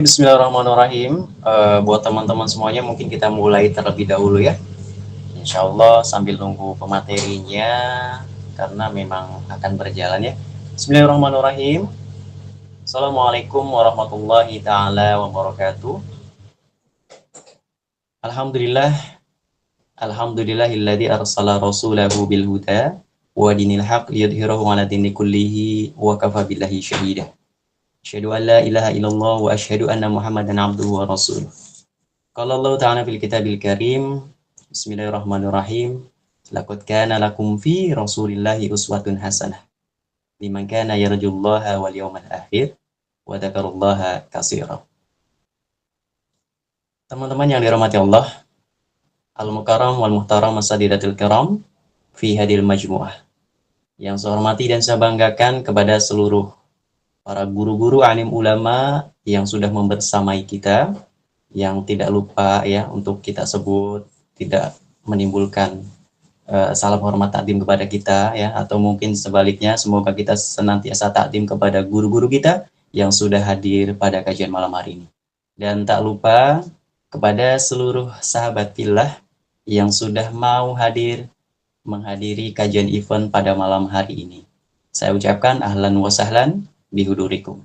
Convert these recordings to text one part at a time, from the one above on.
Bismillahirrahmanirrahim. Buat teman-teman semuanya, mungkin kita mulai terlebih dahulu ya. Insya Allah sambil nunggu pematerinya, karena memang akan berjalan ya. Bismillahirrahmanirrahim. Assalamualaikum warahmatullahi taala wabarakatuh. Alhamdulillah, alhamdulillahilladzi arsala rasulahu bil huda wa dinil haq liyudhhirahu ala dini kullihi wa kafa billahi syahida. Asyhadu an la ilaha illallah wa asyhadu anna Muhammadan abduhu wa rasuluh. Qala Allah Ta'ala fil Kitabil Karim. Bismillahirrahmanirrahim. Laqad kana lakum fi Rasulillahi uswatun hasanah liman kana yarjullaha wal yawmal akhir wa dzakarallaha katsira. Teman-teman yang dirahmati Allah, Al-Mukarram wal Muhtaram Masadidatul Kiram fi hadil majmu'ah. Yang saya hormati dan saya banggakan kepada seluruh para guru-guru alim ulama yang sudah membersamai kita, yang tidak lupa ya untuk kita sebut, tidak menimbulkan salam hormat takdim kepada kita ya, atau mungkin sebaliknya, semoga kita senantiasa takdim kepada guru-guru kita yang sudah hadir pada kajian malam hari ini. Dan tak lupa kepada seluruh sahabat fillah yang sudah mau hadir menghadiri kajian event pada malam hari ini. Saya ucapkan ahlan wa sahlan bihudurikum.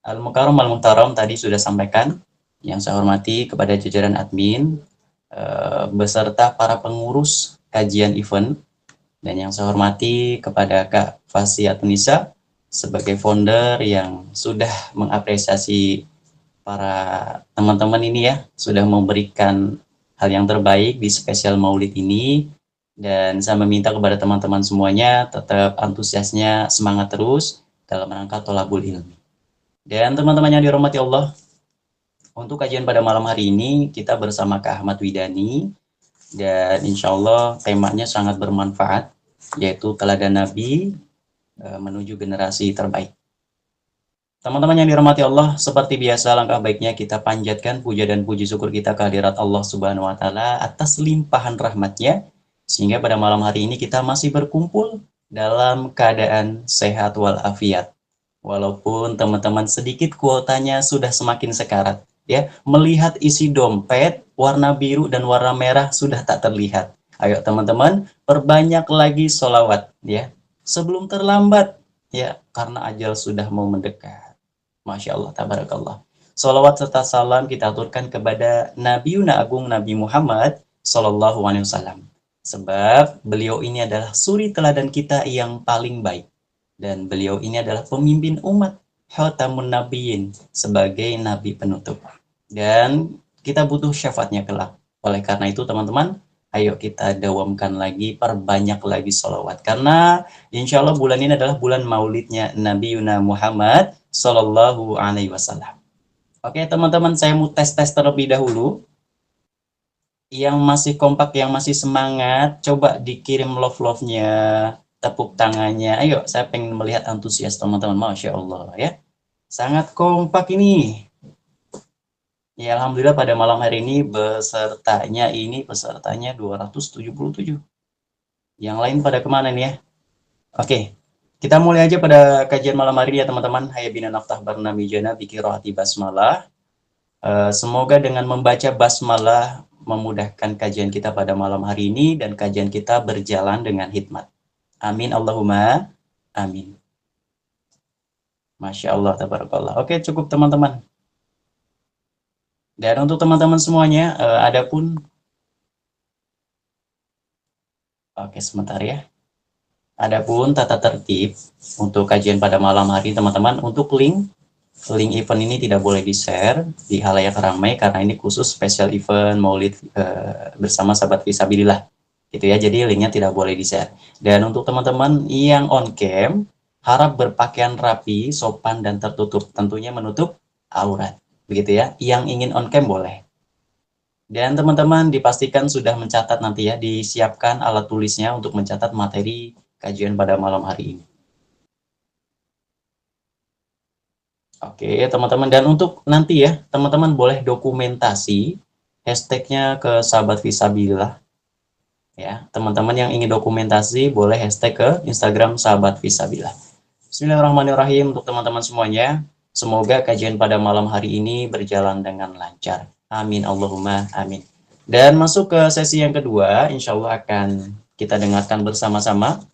Al-Mukarram al-Muhtaram tadi sudah sampaikan. Yang saya hormati kepada jajaran admin beserta para pengurus kajian event, dan yang saya hormati kepada Kak Fasiatun Nisa sebagai founder yang sudah mengapresiasi para teman-teman ini ya, sudah memberikan hal yang terbaik di spesial Maulid ini. Dan saya meminta kepada teman-teman semuanya tetap antusiasnya, semangat terus dalam rangka tholabul ilmi. Dan teman-teman yang dirahmati Allah, untuk kajian pada malam hari ini kita bersama Kak Ahmad Widani, dan insya Allah temanya sangat bermanfaat, yaitu teladan Nabi menuju generasi terbaik. Teman-teman yang dirahmati Allah, seperti biasa langkah baiknya kita panjatkan puja dan puji syukur kita kehadirat Allah Subhanahu wa Ta'ala atas limpahan rahmatnya, sehingga pada malam hari ini kita masih berkumpul dalam keadaan sehat walafiat. Walaupun teman-teman sedikit kuotanya sudah semakin sekarat ya, melihat isi dompet warna biru dan warna merah sudah tak terlihat. Ayo teman-teman, perbanyak lagi sholawat ya, sebelum terlambat ya, karena ajal sudah mau mendekat. Masya Allah, tabarakallah. Sholawat serta salam kita aturkan kepada Nabiuna Agung Nabi Muhammad Sallallahu Alaihi Wasallam, sebab beliau ini adalah suri teladan kita yang paling baik, dan beliau ini adalah pemimpin umat, Khatamun Nabiyyin, sebagai nabi penutup, dan kita butuh syafaatnya kelak. Oleh karena itu teman-teman, ayo kita dawamkan lagi, perbanyak lagi sholawat, karena insya Allah bulan ini adalah bulan maulidnya Nabiuna Muhammad Sallallahu Alaihi Wasallam. Oke teman-teman, saya mau tes terlebih dahulu. Yang masih kompak, yang masih semangat, coba dikirim love-nya, tepuk tangannya. Ayo, saya pengen melihat antusias teman-teman. Masya Allah ya, sangat kompak ini. Ya alhamdulillah pada malam hari ini pesertanya 277. Yang lain pada kemana nih ya? Oke, kita mulai aja pada kajian malam hari ini ya teman-teman. Hayya bina naftah barnamijana bikirati basmalah. Semoga dengan membaca basmalah memudahkan kajian kita pada malam hari ini, dan kajian kita berjalan dengan hikmat. Amin Allahumma amin. Masya Allah, tabarakallah. Oke, cukup teman-teman. Dan untuk teman-teman semuanya, adapun oke sebentar ya. Adapun tata tertib untuk kajian pada malam hari teman-teman, untuk link event ini tidak boleh di-share di halayak ramai, karena ini khusus spesial event Maulid bersama sahabat fisabilillah gitu ya. Jadi linknya tidak boleh di-share. Dan untuk teman-teman yang on cam, harap berpakaian rapi, sopan dan tertutup, tentunya menutup aurat begitu ya. Yang ingin on cam boleh. Dan teman-teman dipastikan sudah mencatat nanti ya, disiapkan alat tulisnya untuk mencatat materi kajian pada malam hari ini. Oke teman-teman, dan untuk nanti ya teman-teman boleh dokumentasi hashtagnya ke sahabat fisabilillah ya. Teman-teman yang ingin dokumentasi boleh hashtag ke Instagram sahabat fisabilillah. Bismillahirrahmanirrahim untuk teman-teman semuanya. Semoga kajian pada malam hari ini berjalan dengan lancar. Amin Allahumma amin. Dan masuk ke sesi yang kedua, insya Allah akan kita dengarkan bersama-sama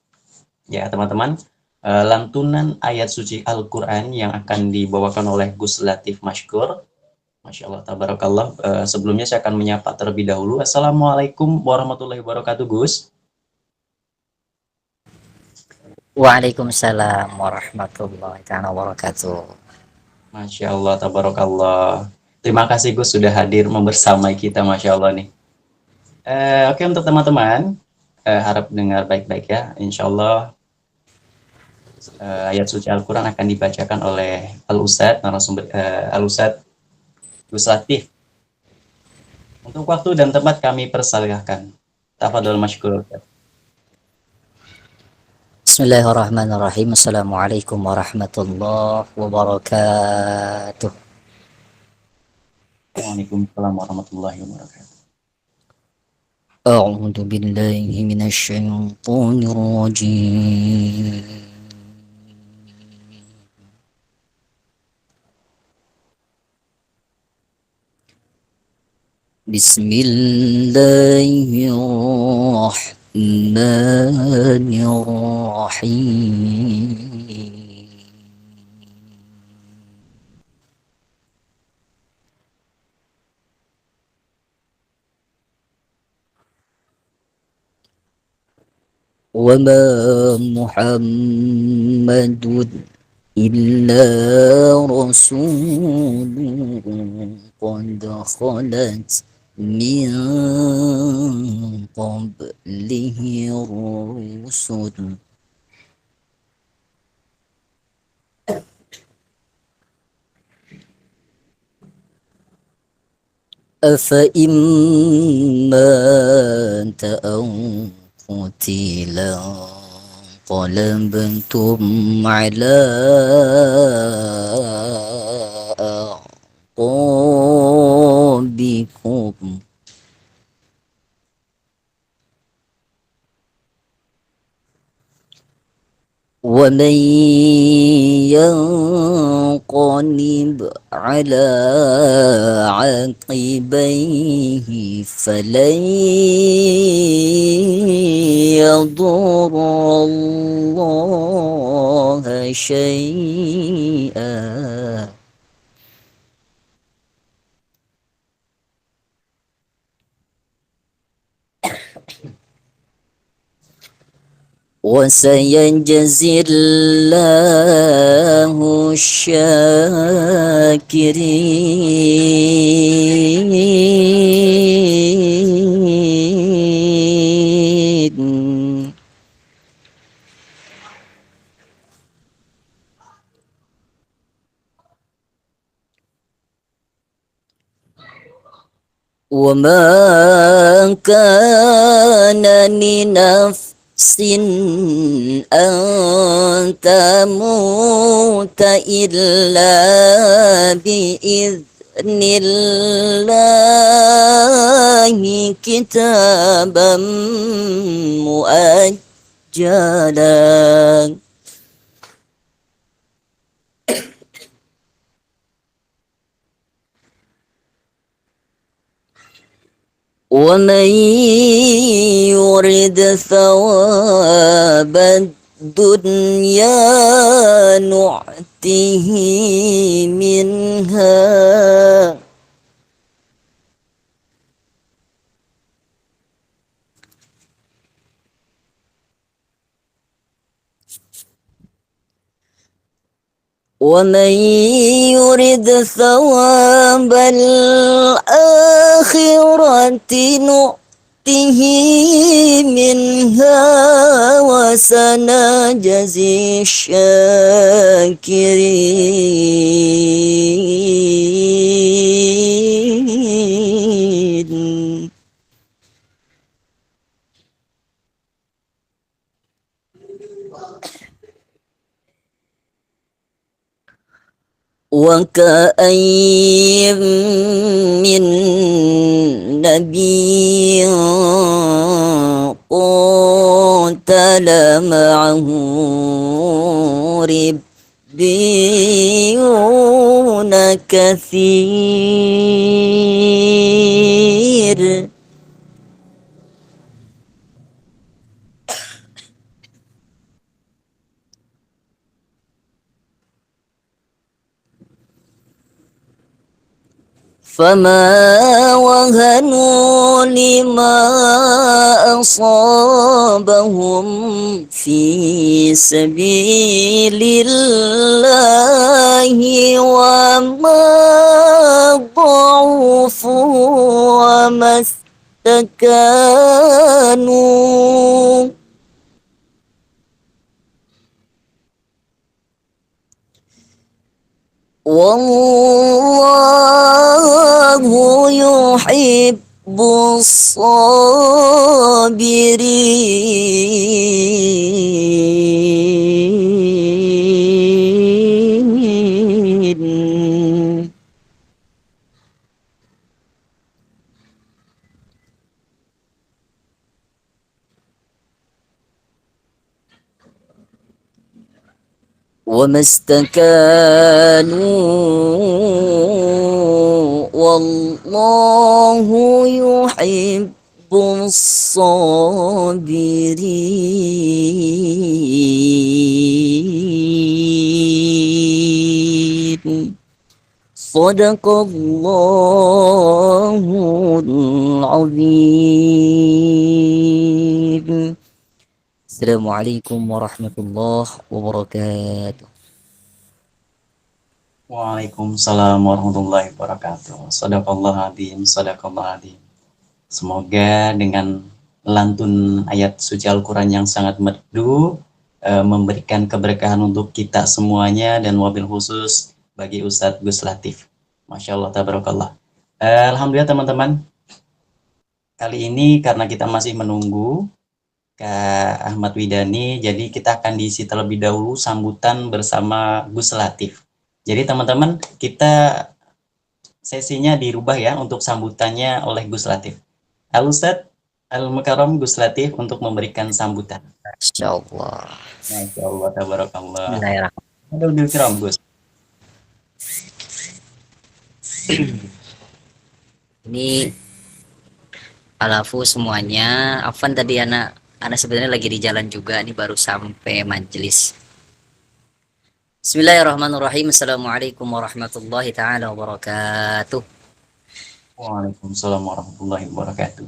ya teman-teman, lantunan ayat suci Al-Quran yang akan dibawakan oleh Gus Latif Mashkur. Masya Allah, tabarakallah. Sebelumnya saya akan menyapa terlebih dahulu. Assalamualaikum warahmatullahi wabarakatuh, Gus. Waalaikumsalam warahmatullahi wabarakatuh. Masya Allah, tabarakallah. Terima kasih Gus sudah hadir membersamai kita, Masya Allah nih. Oke, untuk teman-teman, harap dengar baik-baik ya. Insya Allah ayat suci Al-Quran akan dibacakan oleh Al-Ustadz, narasumber Al-Ustadz Gus Latif. Untuk waktu dan tempat kami persilahkan. Tafadhol masykur. Bismillahirrahmanirrahim. Assalamualaikum warahmatullahi wabarakatuh. Waalaikumsalam warahmatullahi wabarakatuh. A'udzu billahi minasyaitonir rajim. Bismillahirrahmanirrahim. وما محمد إلا رسول قد خلت من قبله الرسل أفإن مات أو قتلا انقلبتم على أعقابكم ومن ينقلب على عقبيه فلن يضر الله شيئا وسيجزي الله الشاكرين وما كان لنفس أن تموت إلا بإذن الله كتابا مؤجلا ومن يرد ثواب الدنيا نعته منها ومن يرد ثواب الآخرة نؤته منها وسنجزي الشاكرين وكأين من نبي قاتل معه ربيون كثير فما وهنوا لما أصابهم في سبيل الله وما ضعفوا وما استكانوا والله يحب الصابرين وما استكانوا والله يحب الصابرين صدق الله العظيم. Assalamualaikum warahmatullahi wabarakatuh. Waalaikumsalam warahmatullahi wabarakatuh. Shadaqallahu adzim, shadaqallahu adzim. Semoga dengan lantun ayat suci Al-Quran yang sangat merdu memberikan keberkahan untuk kita semuanya dan wabil khusus bagi Ustadz Gus Latif. Masya Allah, tabarakallah. Alhamdulillah teman-teman. Kali ini karena kita masih menunggu Kak Ahmad Widani, jadi kita akan diisi terlebih dahulu sambutan bersama Gus Latif. Jadi teman-teman, kita sesinya dirubah ya untuk sambutannya oleh Gus Latif. Al-Ustadz Al-Mukarram Gus Latif untuk memberikan sambutan. Insyaallah. Masya Allah, tabarakallah. Bismillahirrahmanirrahim. Gus. Ini alafu semuanya. Afan tadi anak sebenarnya lagi di jalan juga, ini baru sampai majelis. Bismillahirrahmanirrahim. Assalamualaikum warahmatullahi taala wabarakatuh. Waalaikumsalam warahmatullahi wabarakatuh.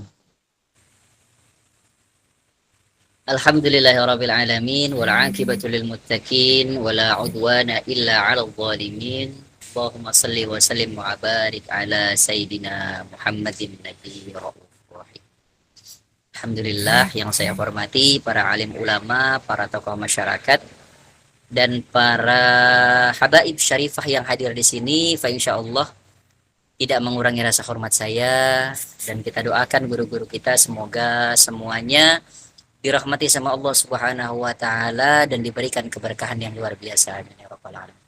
Alhamdulillahirabbil alamin wal 'aqibatu lil muttaqin wala 'udwana illa 'alal zalimin. Allahumma shalli wa sallim wa barik ala sayyidina Muhammadin nabiyyi rahim. Alhamdulillah, yang saya hormati para alim ulama, para tokoh masyarakat, dan para habaib syarifah yang hadir di sini. Fa insyaallah tidak mengurangi rasa hormat saya, dan kita doakan guru-guru kita semoga semuanya dirahmati sama Allah Subhanahu wa taala dan diberikan keberkahan yang luar biasa ya rabbal alamin.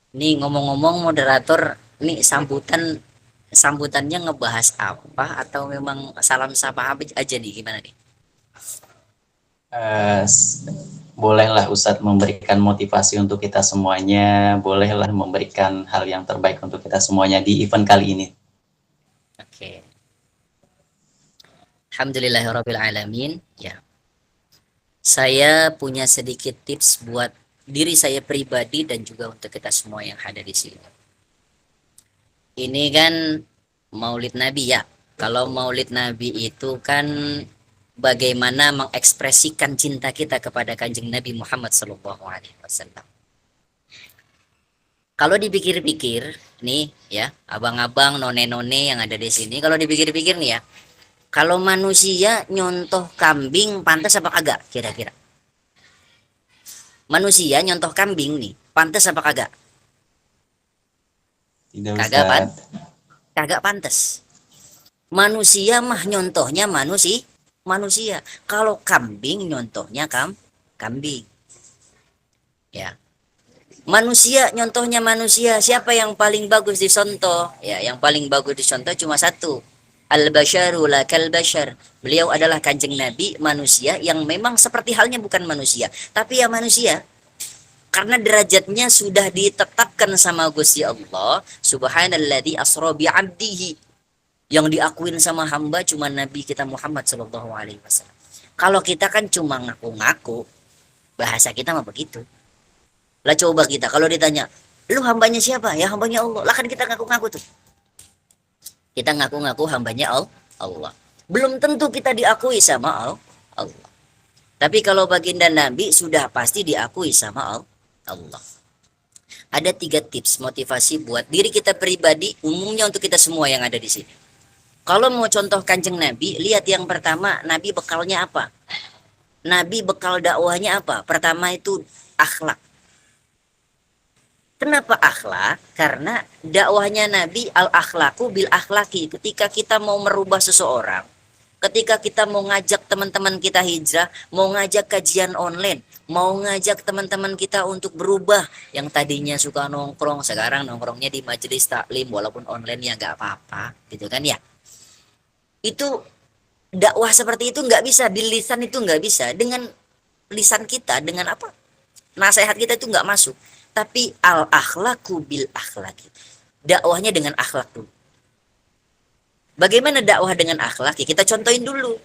Ini ngomong-ngomong moderator, ini sambutannya ngebahas apa atau memang salam sapa aja nih, gimana nih? Bolehlah Ustadz memberikan motivasi untuk kita semuanya, bolehlah memberikan hal yang terbaik untuk kita semuanya di event kali ini. Oke. Alhamdulillahirabbil alamin. Ya. Saya punya sedikit tips buat diri saya pribadi dan juga untuk kita semua yang ada di sini. Ini kan Maulid Nabi ya. Kalau Maulid Nabi itu kan bagaimana mengekspresikan cinta kita kepada Kanjeng Nabi Muhammad SAW. Kalau dipikir-pikir nih ya, abang-abang, none-none yang ada di sini, kalau dipikir-pikir nih ya, kalau manusia nyontoh kambing pantas apa kagak kira-kira? Manusia nyontoh kambing nih, pantas apa kagak? Tidak, Kagak pan? Ustadz. Kagak pantas. Manusia mah nyontohnya manusia. Kalau kambing nyontohnya kambing. Ya. Manusia nyontohnya manusia. Siapa yang paling bagus disontoh? Ya, yang paling bagus disontoh cuma satu. Al-basyaru la kal-basyar. Beliau adalah Kanjeng Nabi, manusia yang memang seperti halnya bukan manusia, tapi ya manusia. Karena derajatnya sudah ditetapkan sama Gusti Allah. Subhanalladzi asra bi 'abdihi. Yang diakuin sama hamba cuma Nabi kita Muhammad sallallahu alaihi wasallam. Kalau kita kan cuma ngaku-ngaku, bahasa kita mah begitu. Lah coba kita kalau ditanya, "Lu hambanya siapa?" "Ya hambanya Allah." Lah kan kita ngaku-ngaku tuh. Kita ngaku-ngaku hambanya Allah. Belum tentu kita diakui sama Allah. Tapi kalau baginda Nabi sudah pasti diakui sama Allah. Ada 3 tips motivasi buat diri kita pribadi, umumnya untuk kita semua yang ada di sini. Kalau mau contoh Kanjeng Nabi, lihat yang pertama, Nabi bekalnya apa? Nabi bekal dakwahnya apa? Pertama itu akhlak. Kenapa akhlak? Karena dakwahnya Nabi al-akhlaku bil akhlaki. Ketika kita mau merubah seseorang, ketika kita mau ngajak teman-teman kita hijrah, mau ngajak kajian online, mau ngajak teman-teman kita untuk berubah, yang tadinya suka nongkrong, sekarang nongkrongnya di majelis taklim, walaupun online ya nggak apa-apa, gitu kan ya. Itu dakwah seperti itu nggak bisa, di lisan itu nggak bisa, dengan lisan kita, dengan apa? Nasihat kita itu nggak masuk. Tapi al-akhlaku bil akhlaki. Dakwahnya dengan akhlak dulu. Bagaimana dakwah dengan akhlak? Ya, kita contohin dulu.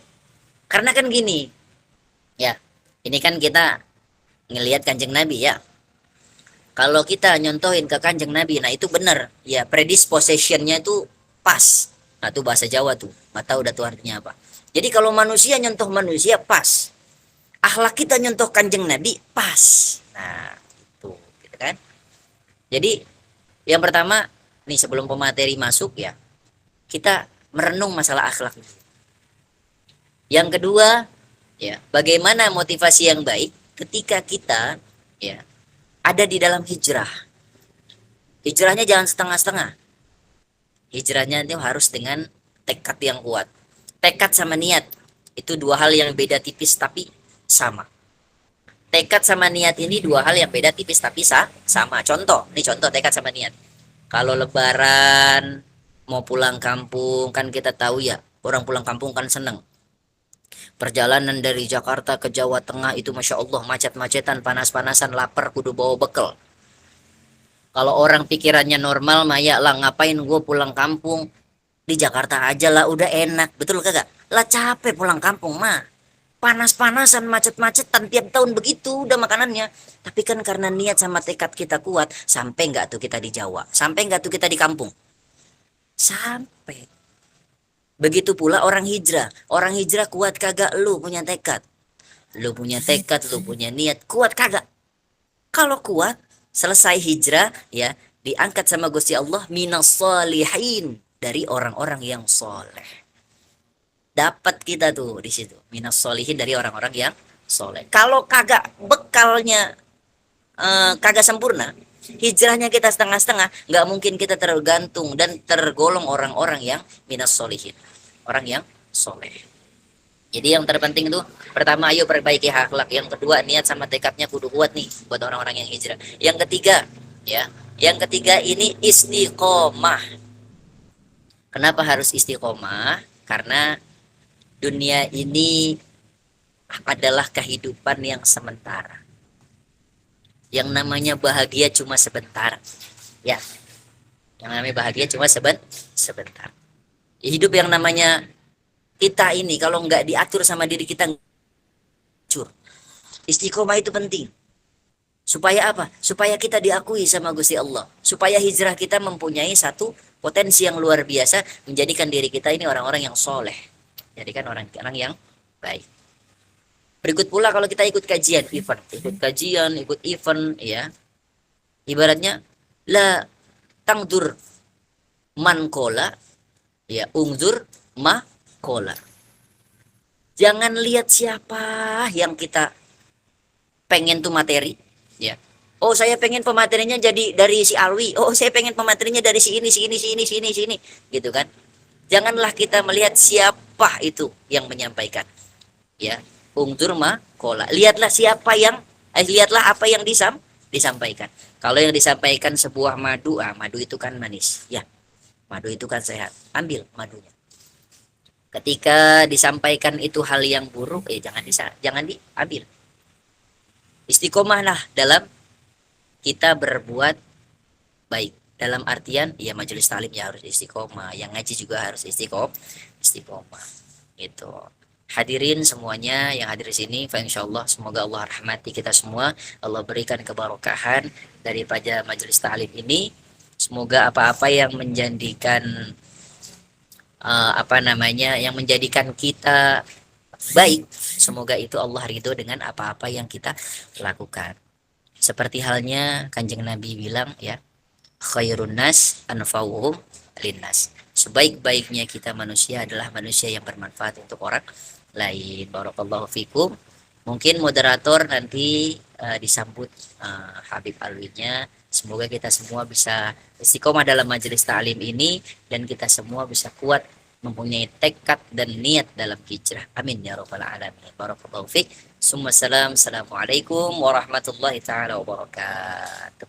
Karena kan gini, ya, ini kan kita ngelihat Kanjeng Nabi ya. Kalau kita nyontohin ke Kanjeng Nabi, nah itu benar. Ya, predispositionnya itu pas. Nah, itu bahasa Jawa tuh. Nggak tahu udah tuh artinya apa. Jadi kalau manusia nyontoh manusia, pas. Akhlak kita nyontoh Kanjeng Nabi, pas. Nah, itu, gitu kan. Jadi, yang pertama, nih sebelum pemateri masuk ya, kita merenung masalah akhlak. Yang kedua, ya, bagaimana motivasi yang baik ketika kita ya ada di dalam hijrah. Hijrahnya jangan setengah-setengah. Hijrahnya itu harus dengan tekad yang kuat. Tekad sama niat itu 2 hal yang beda tipis tapi sama. Tekad sama niat ini 2 hal yang beda tipis tapi sama. Contoh, nih contoh tekad sama niat. Kalau lebaran mau pulang kampung, kan kita tahu ya, orang pulang kampung kan seneng. Perjalanan dari Jakarta ke Jawa Tengah itu Masya Allah, macet-macetan, panas-panasan, lapar, kudu bawa bekal. Kalau orang pikirannya normal, maya lah ngapain gue pulang kampung, di Jakarta aja lah udah enak, betul kagak? Lah capek pulang kampung mah, panas-panasan, macet-macetan, tiap tahun begitu udah makanannya. Tapi kan karena niat sama tekad kita kuat, sampai nggak tuh kita di Jawa, sampai nggak tuh kita di kampung. Sampai. Begitu pula orang hijrah. Orang hijrah kuat kagak? Lu punya tekad. Lu punya tekad, lu punya niat. Kuat kagak? Kalau kuat, selesai hijrah, ya, diangkat sama Gusti Allah minas solihin. Dari orang-orang yang soleh. Dapat kita tuh di situ. Minas solihin dari orang-orang yang soleh. Kalau kagak bekalnya kagak sempurna, hijrahnya kita setengah-setengah, nggak mungkin kita tergantung dan tergolong orang-orang yang minas solihin, orang yang soleh. Jadi yang terpenting itu pertama ayo perbaiki akhlak, yang kedua niat sama tekadnya kudu kuat nih buat orang-orang yang hijrah. Yang ketiga ya, yang ketiga ini istiqomah. Kenapa harus istiqomah? Karena dunia ini adalah kehidupan yang sementara. Yang namanya bahagia cuma sebentar. Ya. Yang namanya bahagia cuma sebentar. Hidup yang namanya kita ini kalau nggak diatur sama diri kita hancur. Istiqomah itu penting. Supaya apa? Supaya kita diakui sama Gusti Allah. Supaya hijrah kita mempunyai satu potensi yang luar biasa, menjadikan diri kita ini orang-orang yang soleh. Jadikan orang-orang yang baik. Berikut pula kalau kita ikut kajian, ikut event, ya. Ibaratnya la tangdur man kola, ya, ungzur ma kola. Jangan lihat siapa yang kita pengen tuh materi, ya. Oh, saya pengen pematerinya jadi dari si Alwi. Oh, saya pengen pematerinya dari si ini, gitu kan. Janganlah kita melihat siapa itu yang menyampaikan, ya. Ungtur ma kola. Lihatlah siapa yang lihatlah apa yang disampaikan. Kalau yang disampaikan sebuah madu, madu itu kan manis, ya. Madu itu kan sehat. Ambil madunya. Ketika disampaikan itu hal yang buruk, jangan diambil. Istiqomahlah dalam kita berbuat baik. Dalam artian ya majelis taklim ya harus istiqomah, yang ngaji juga harus istiqomah gitu. Hadirin semuanya yang hadir di sini, insyaallah semoga Allah rahmati kita semua, Allah berikan keberkahan daripada majelis taklim ini. Semoga apa-apa yang menjadikan yang menjadikan kita baik, semoga itu Allah ridho dengan apa-apa yang kita lakukan. Seperti halnya Kanjeng Nabi bilang ya, khairun nas anfa'uhum linnas. Sebaik-baiknya kita manusia adalah manusia yang bermanfaat untuk orang lain. Barakallahu fikum. Mungkin moderator nanti disambut Habib Alwinya. Semoga kita semua bisa istiqomah dalam majelis ta'lim ini dan kita semua bisa kuat mempunyai tekad dan niat dalam hijrah. Amin ya rabbal alamin. Barakallahu fiik. Assalamualaikum warahmatullahi taala wabarakatuh.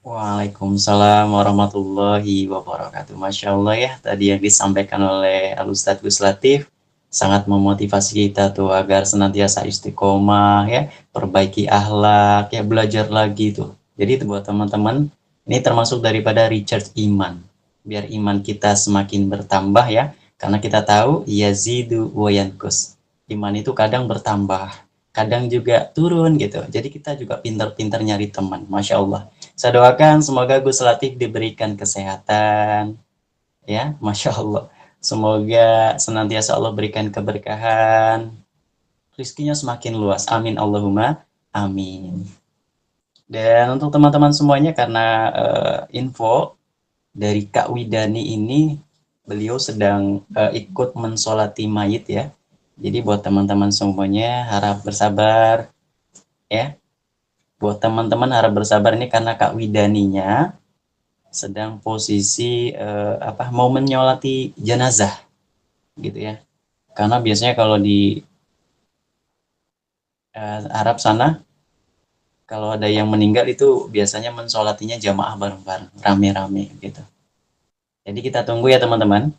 Waalaikumsalam warahmatullahi wabarakatuh. Masya Allah ya, tadi yang disampaikan oleh Al-Ustadz Gus Latif sangat memotivasi kita tuh agar senantiasa istiqomah ya, perbaiki akhlak ya, belajar lagi tuh. Jadi itu buat teman-teman, ini termasuk daripada recharge iman. Biar iman kita semakin bertambah ya, karena kita tahu yazidu wa yanqus. Iman itu kadang bertambah, kadang juga turun gitu. Jadi kita juga pintar-pintar nyari teman. Masya Allah. Saya doakan semoga Gus Latif diberikan kesehatan, ya, Masya Allah. Semoga senantiasa Allah berikan keberkahan, rizkinya semakin luas. Amin Allahumma amin. Dan untuk teman-teman semuanya, karena info dari Kak Widani ini, beliau sedang ikut mensolati mayit ya. Jadi buat teman-teman semuanya harap bersabar ya. Buat teman-teman harap bersabar ini karena Kak Widaninya sedang posisi mau menyolati jenazah gitu ya. Karena biasanya kalau di Arab sana kalau ada yang meninggal itu biasanya mensolatinya jamaah bareng-bareng, rame-rame gitu. Jadi kita tunggu ya teman-teman.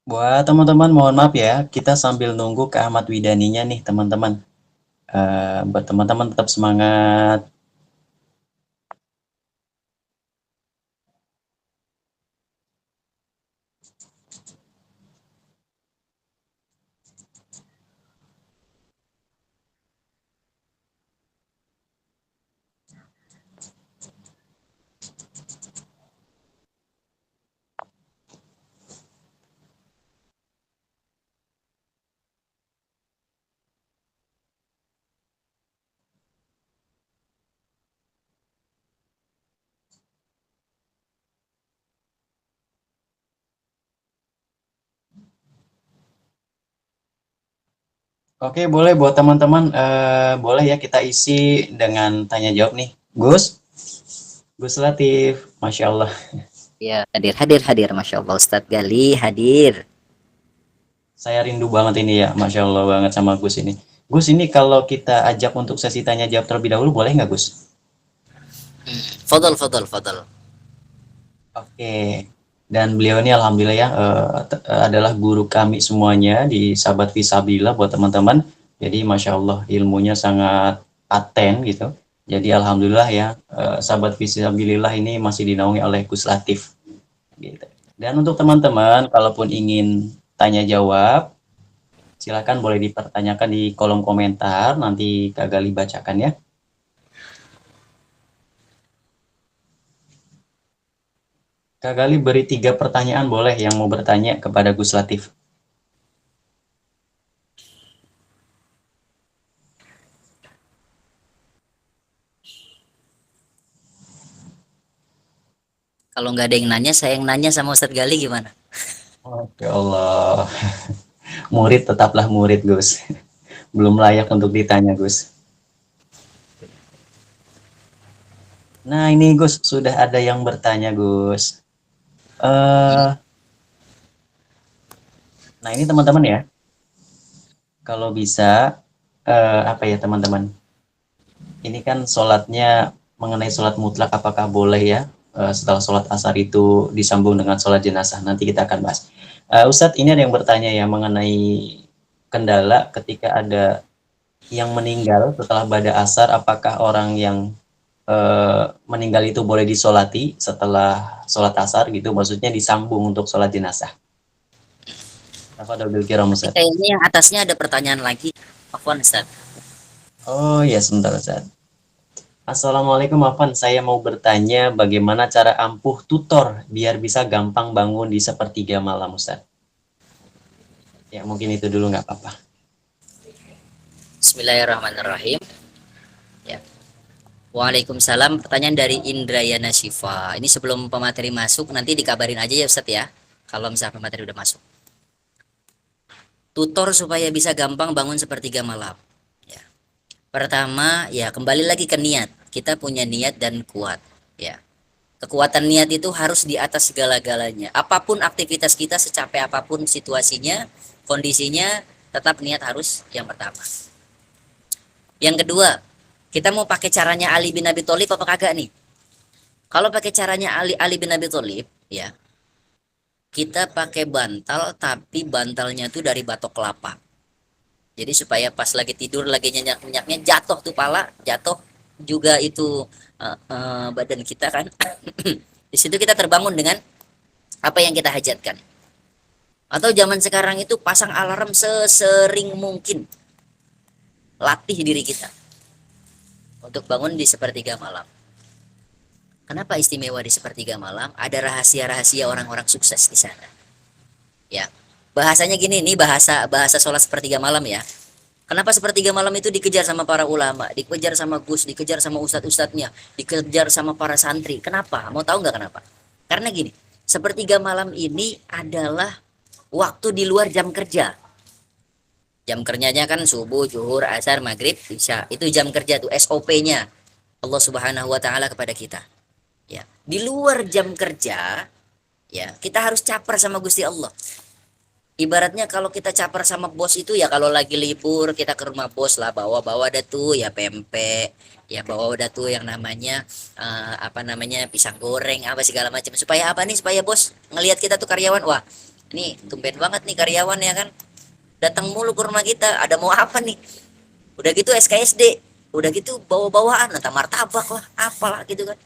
Buat teman-teman mohon maaf ya, kita sambil nunggu ke Ahmad Widaninya nih teman-teman. Buat teman-teman tetap semangat. Oke, boleh buat teman-teman, boleh ya kita isi dengan tanya jawab nih. Gus Latif, Masya Allah. Ya, hadir, Masya Allah. Ustadz Gali hadir. Saya rindu banget ini ya, Masya Allah banget sama Gus ini. Gus ini kalau kita ajak untuk sesi tanya jawab terlebih dahulu, boleh nggak Gus? Fadal. Oke. Dan beliau ini alhamdulillah ya adalah guru kami semuanya di Sahabat Fisabilillah buat teman-teman. Jadi Masya Allah ilmunya sangat paten gitu. Jadi alhamdulillah ya Sahabat Fisabilillah ini masih dinaungi oleh Gus Latif. Gitu. Dan untuk teman-teman kalaupun ingin tanya jawab Silakan boleh dipertanyakan di kolom komentar, nanti Kak Gali bacakan ya. Kak Gali beri 3 pertanyaan boleh yang mau bertanya kepada Gus Latif. Kalau nggak ada yang nanya, saya yang nanya sama Ustadz Gali gimana? Oke Allah, murid tetaplah murid Gus. Belum layak untuk ditanya Gus. Nah ini Gus, sudah ada yang bertanya Gus. Eh, nah ini teman-teman ya, kalau bisa, apa ya teman-teman, ini kan sholatnya mengenai sholat mutlak apakah boleh ya setelah sholat asar itu disambung dengan sholat jenazah, nanti kita akan bahas. Ustadz, ini ada yang bertanya ya mengenai kendala ketika ada yang meninggal setelah bada asar, apakah orang yang meninggal itu boleh disolati setelah sholat asar gitu, maksudnya disambung untuk sholat jenazah. Tafadhol bil kiram Tapi Ustadz. kayaknya yang atasnya ada pertanyaan lagi. Afwan Ustadz. Oh ya sebentar Ustadz. Assalamualaikum Afan, saya mau bertanya bagaimana cara ampuh tutor biar bisa gampang bangun di sepertiga malam Ustaz. Ya mungkin itu dulu nggak apa-apa. Bismillahirrahmanirrahim. Ya. Waalaikumsalam. Pertanyaan dari Indrayana Shifa. Ini sebelum pemateri masuk, nanti dikabarin aja ya Ustadz ya. Kalau misalnya pemateri udah masuk. Tutor supaya bisa gampang bangun sepertiga malam. Ya. Pertama, ya kembali lagi ke niat. Kita punya niat dan kuat. Ya. Kekuatan niat itu harus di atas segala-galanya. Apapun aktivitas kita, secapek apapun situasinya, kondisinya, tetap niat harus yang pertama. Yang kedua, kita mau pakai caranya Ali bin Abi Thalib apa kagak nih? Kalau pakai caranya Ali bin Abi Thalib, ya kita pakai bantal, tapi bantalnya tuh dari batok kelapa. Jadi supaya pas lagi tidur, lagi nyenyak-nyenyaknya jatuh tuh pala, jatuh juga itu badan kita kan. Di situ kita terbangun dengan apa yang kita hajatkan. Atau zaman sekarang itu pasang alarm sesering mungkin. Latih diri kita untuk bangun di sepertiga malam. Kenapa istimewa di sepertiga malam? Ada rahasia-rahasia orang-orang sukses di sana. Ya, bahasanya gini, ini bahasa sholat sepertiga malam ya. Kenapa sepertiga malam itu dikejar sama para ulama, dikejar sama Gus, dikejar sama ustadz-ustadznya, dikejar sama para santri? Kenapa? Mau tahu nggak kenapa? Karena gini, sepertiga malam ini adalah waktu di luar jam kerja. Jam kerjanya kan subuh, zuhur, asar, maghrib, isya. Itu jam kerja tuh SOP-nya Allah Subhanahu wa taala kepada kita. Ya, di luar jam kerja, ya, kita harus caper sama Gusti Allah. Ibaratnya kalau kita caper sama bos itu ya kalau lagi libur kita ke rumah bos lah, bawa-bawa dah tuh ya pempek, ya bawa dah tuh yang namanya apa namanya pisang goreng apa segala macam. Supaya apa nih? Supaya bos ngelihat kita tuh karyawan, wah, ini tumben banget nih karyawan ya kan. Datang mulu ke rumah kita, ada mau apa nih? Udah gitu SKSD, udah gitu bawa-bawaan entah martabak lah, apalah gitu kan.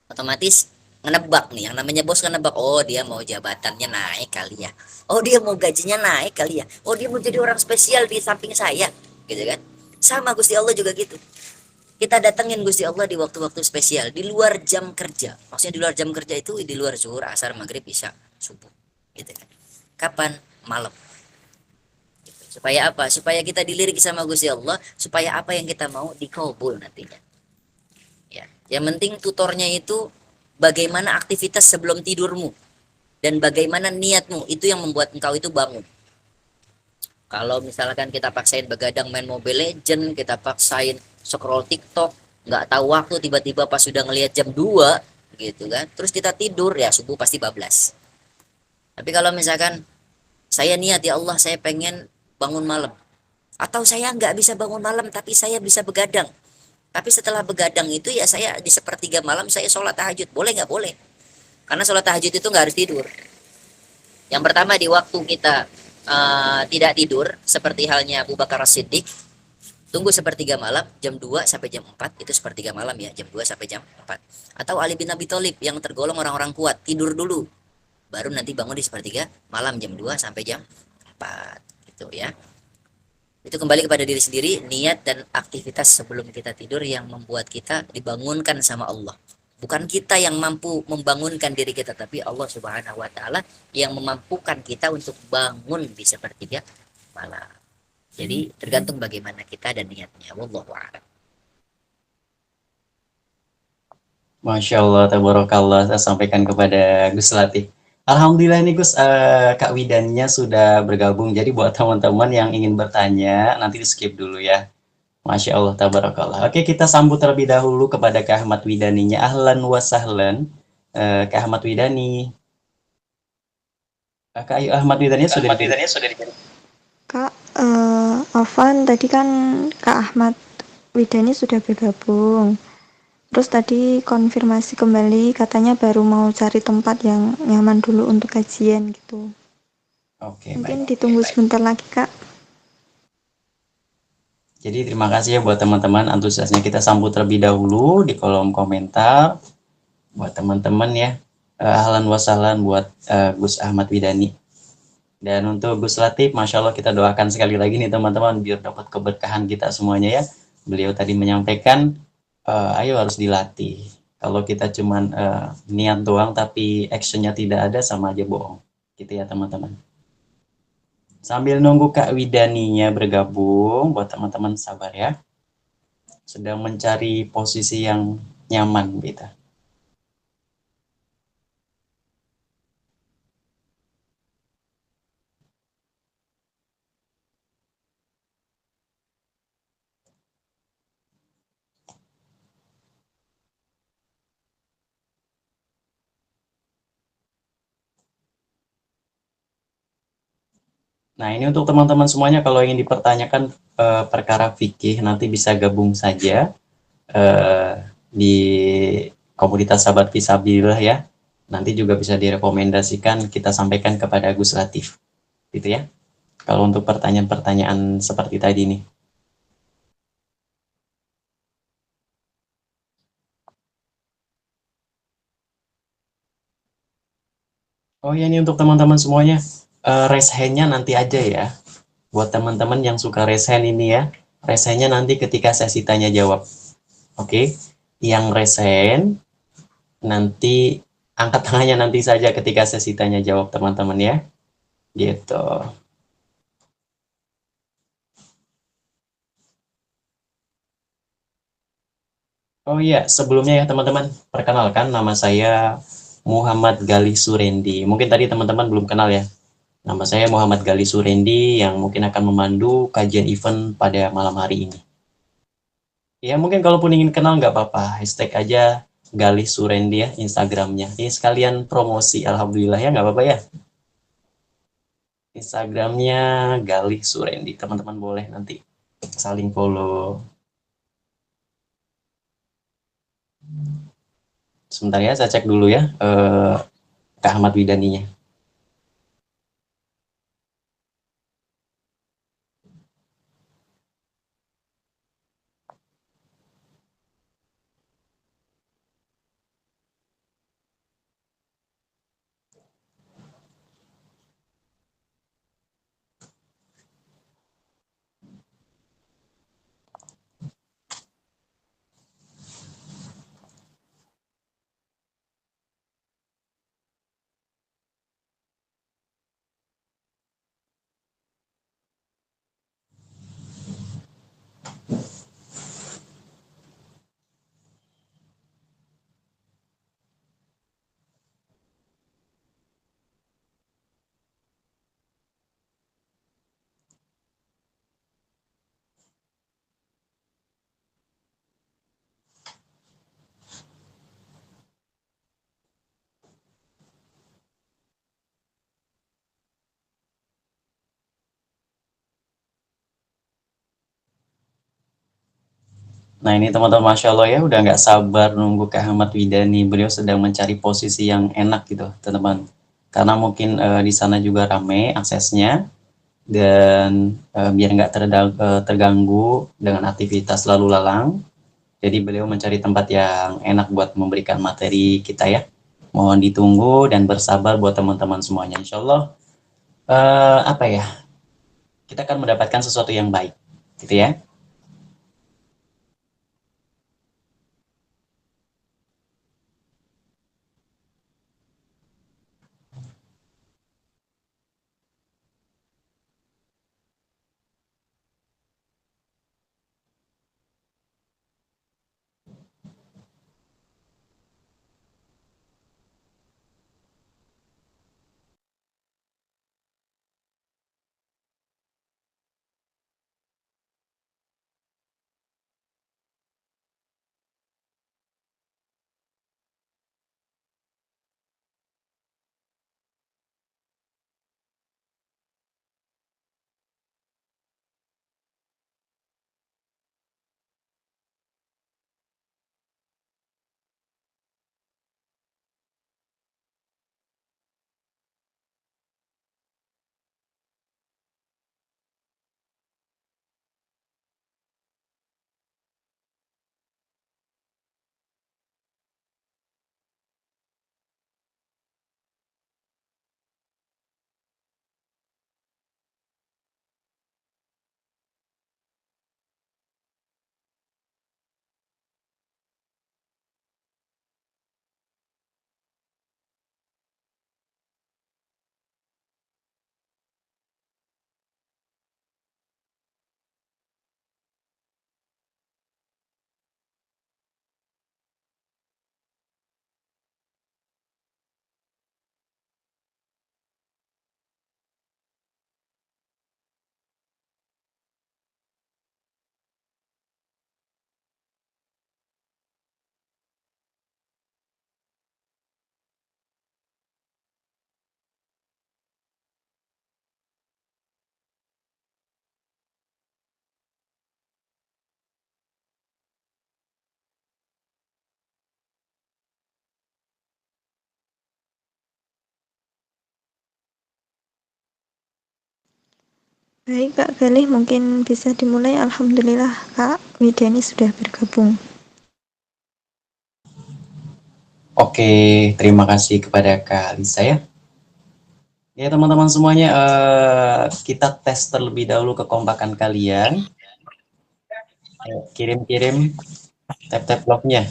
Otomatis ngenebak nih, yang namanya bos ngenebak, oh dia mau jabatannya naik kali ya, oh dia mau gajinya naik kali ya, oh dia mau jadi orang spesial di samping saya gitu kan. Sama Gusti Allah juga gitu, kita datengin Gusti Allah di waktu-waktu spesial di luar jam kerja. Maksudnya di luar jam kerja itu di luar zuhur, asar, maghrib, isya, subuh gitu kan. Kapan? Malam. Supaya apa? Supaya kita dilirik sama Gusti Allah, supaya apa yang kita mau dikabul nantinya. Ya, yang penting tutornya itu bagaimana aktivitas sebelum tidurmu dan bagaimana niatmu, itu yang membuat engkau itu bangun. Kalau misalkan kita paksain begadang main Mobile Legend, kita paksain scroll TikTok, nggak tahu waktu, tiba-tiba pas sudah ngelihat jam 2 gitu kan, terus kita tidur, ya subuh pasti bablas. Tapi kalau misalkan saya niat, ya Allah saya pengen bangun malam, atau saya nggak bisa bangun malam tapi saya bisa begadang, tapi setelah begadang itu ya saya di sepertiga malam saya sholat tahajud, boleh nggak? Boleh. Karena sholat tahajud itu nggak harus tidur. Yang pertama di waktu kita tidak tidur, seperti halnya Abu Bakar As-Siddiq, tunggu sepertiga malam, jam 2 sampai jam 4, itu sepertiga malam ya, jam 2 sampai jam 4. Atau Ali bin Abi Thalib yang tergolong orang-orang kuat, tidur dulu, baru nanti bangun di sepertiga malam jam 2 sampai jam 4. Gitu gitu ya. Itu kembali kepada diri sendiri, niat dan aktivitas sebelum kita tidur yang membuat kita dibangunkan sama Allah. Bukan kita yang mampu membangunkan diri kita, tapi Allah Subhanahu wa taala yang memampukan kita untuk bangun di sepertiga malam. Jadi tergantung bagaimana kita dan niatnya. Wallahu a'lam. Masya Allah, tabarakallah, saya sampaikan kepada Gus Latif. Alhamdulillah nih Gus, Kak Widannya sudah bergabung. Jadi buat teman-teman yang ingin bertanya, nanti di skip dulu ya. Masya Allah, tabarakallah. Oke, kita sambut terlebih dahulu kepada Kak Ahmad Widaninya. Ahlan wa sahlan, Kak Ahmad Widani. Kak Ahmad Widaninya sudah di. Kak, Afwan tadi kan Kak Ahmad Widani sudah bergabung. Terus tadi konfirmasi kembali katanya baru mau cari tempat yang nyaman dulu untuk kajian gitu. Oke, Mungkin baik. ditunggu sebentar lagi Kak. Jadi terima kasih ya buat teman-teman antusiasnya. Kita sambut terlebih dahulu di kolom komentar. Buat teman-teman ya, ahlan wa sahlan buat Gus Ahmad Widani. Dan untuk Gus Latif, Masya Allah kita doakan sekali lagi nih teman-teman, biar dapat keberkahan kita semuanya ya. Beliau tadi menyampaikan, ayo harus dilatih. Kalau kita cuman niat doang tapi actionnya tidak ada, sama aja bohong. Gitu ya teman-teman. Sambil nunggu Kak Widaninya bergabung, buat teman-teman sabar ya. Sedang mencari posisi yang nyaman gitu. Nah, ini untuk teman-teman semuanya, kalau ingin dipertanyakan perkara fikih, nanti bisa gabung saja di komunitas sahabat Fisabilillah ya. Nanti juga bisa direkomendasikan, kita sampaikan kepada Gus Latif. Gitu ya. Kalau untuk pertanyaan-pertanyaan seperti tadi nih. Oh ya, ini untuk teman-teman semuanya, raise hand-nya nanti aja ya. Buat teman-teman yang suka raise hand ini ya, raise hand-nya nanti ketika sesi tanya jawab. Oke, yang raise hand nanti angkat tangannya nanti saja ketika sesi tanya jawab teman-teman ya. Gitu. Oh iya, sebelumnya ya teman-teman, perkenalkan nama saya Muhammad Gali Surendi. Mungkin tadi teman-teman belum kenal ya. Nama saya Muhammad Gali Surendi yang mungkin akan memandu kajian event pada malam hari ini. Ya mungkin kalaupun ingin kenal nggak apa-apa, hashtag aja Gali Surendi ya Instagramnya. Ini sekalian promosi, alhamdulillah ya, nggak apa-apa ya. Instagramnya Gali Surendi, teman-teman boleh nanti saling follow. Sebentar ya, saya cek dulu ya Kak Ahmad Widaninya. Nah ini teman-teman, Masya Allah ya, udah nggak sabar nunggu Kak Ahmad Widani. Beliau sedang mencari posisi yang enak gitu teman-teman. Karena mungkin di sana juga rame aksesnya. Dan biar nggak terganggu dengan aktivitas lalu lalang. Jadi beliau mencari tempat yang enak buat memberikan materi kita ya. Mohon ditunggu dan bersabar buat teman-teman semuanya. Insya Allah, apa ya, kita akan mendapatkan sesuatu yang baik, gitu ya. Baik Kak Galih, mungkin bisa dimulai. Alhamdulillah Kak Widani sudah bergabung. Oke, terima kasih kepada Kak Lisa ya. Ya teman-teman semuanya, kita tes terlebih dahulu kekompakan kalian. Kirim-kirim tap-tap love-nya.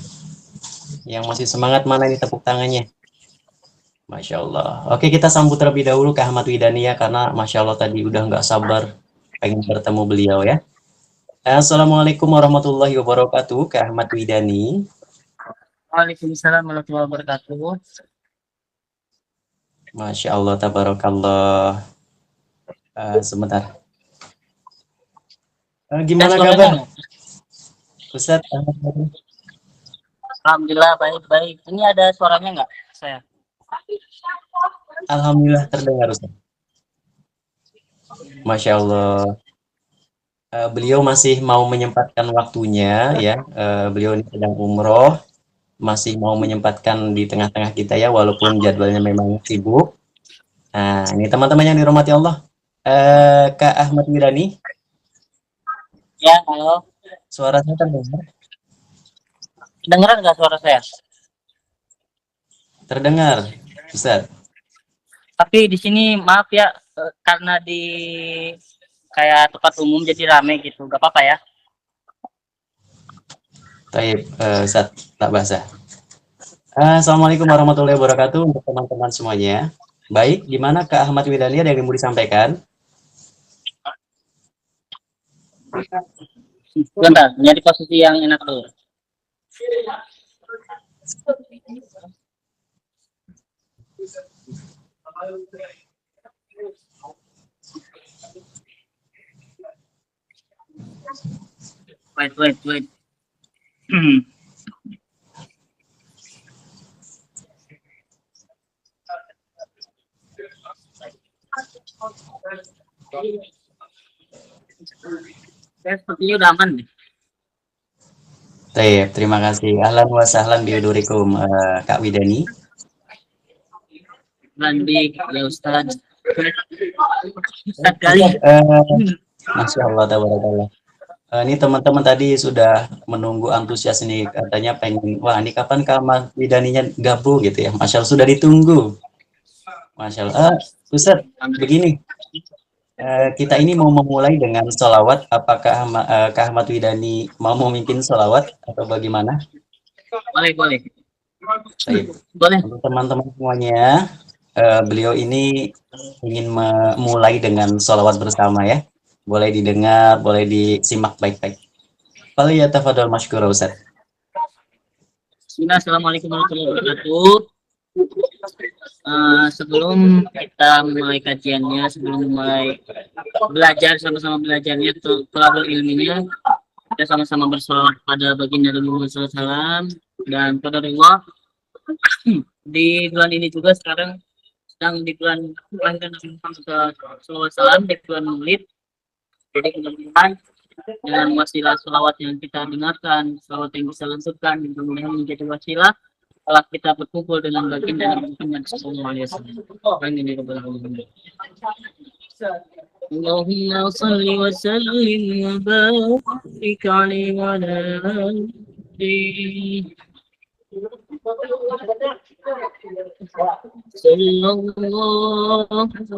Yang masih semangat mana ini tepuk tangannya? Masya Allah. Oke, kita sambut terlebih dahulu ke Ahmad Widani ya, karena Masya Allah tadi udah nggak sabar pengen bertemu beliau ya. Assalamualaikum warahmatullahi wabarakatuh, ke Ahmad Widani. Waalaikumsalam warahmatullahi wabarakatuh. Masya Allah, tabarakallah. Sebentar. Gimana kabar? Ustaz Ahmad Widani? Alhamdulillah baik-baik. Ini ada suaranya nggak saya? Alhamdulillah terdengar Ustaz. Masya Allah. Beliau masih mau menyempatkan waktunya ya. Beliau ini sedang umroh, masih mau menyempatkan di tengah-tengah kita ya, walaupun jadwalnya memang sibuk. Nah, ini teman-teman yang dirahmati Allah. Kak Ahmad Wirani. Ya, halo. Suara saya terdengar? Dengeran nggak suara saya? Terdengar, Ustaz. Tapi di sini maaf ya, karena di kayak tempat umum jadi rame gitu. Gak apa-apa ya? Taib, Ustaz, tak bahasa. Assalamualaikum warahmatullahi wabarakatuh untuk teman-teman semuanya. Baik, gimana Kak Ahmad Wirani, ada yang mau disampaikan? Bentar, nyari posisi yang enak dulu. Wait. Saya sepertinya udah aman nih. Taib, terima kasih. Ahlan wa sahlan biudurikum, Kak Widani. Landik, ya Ustaz. Ustaz kali. Masya Allah, tabarakallah. Ini teman-teman tadi sudah menunggu antusias nih, katanya pengen, wah ini kapan Kak Ahmad Widaninya gabung gitu ya. Masya Allah, sudah ditunggu. Masya Allah. Ustaz, begini. Kita ini mau memulai dengan sholawat. Apakah Kak Ahmad Widani mau memimpin sholawat atau bagaimana? Boleh. Baik. Boleh. Untuk teman-teman semuanya, beliau ini ingin memulai dengan sholawat bersama ya. Boleh didengar, boleh disimak baik-baik. Falyatafadhal mashkura Ustaz. Bismillah, assalamualaikum warahmatullahi wabarakatuh. Sebelum kita mulai kajiannya, sebelum mulai belajar sama-sama belajarnya, tolabul ilminya, kita sama-sama bersolawat pada baginda Nabi Muhammad SAW dan pada Allah. Di bulan ini juga sekarang sedang di bulan kelahiran Nabi Muhammad SAW, di bulan Maulid. Jadi mudah-mudahan dengan wasilah salawat yang kita dengarkan, salawat yang bisa lanjutkan, mudah-mudahan menjadi wasilah kalau kita berkumpul dengan baginda Nabi Muhammad SAW. Amin ya rabbal alamin. Allahumma salli wa sallim wa barik alaihi wa ala alihi. Sallallahu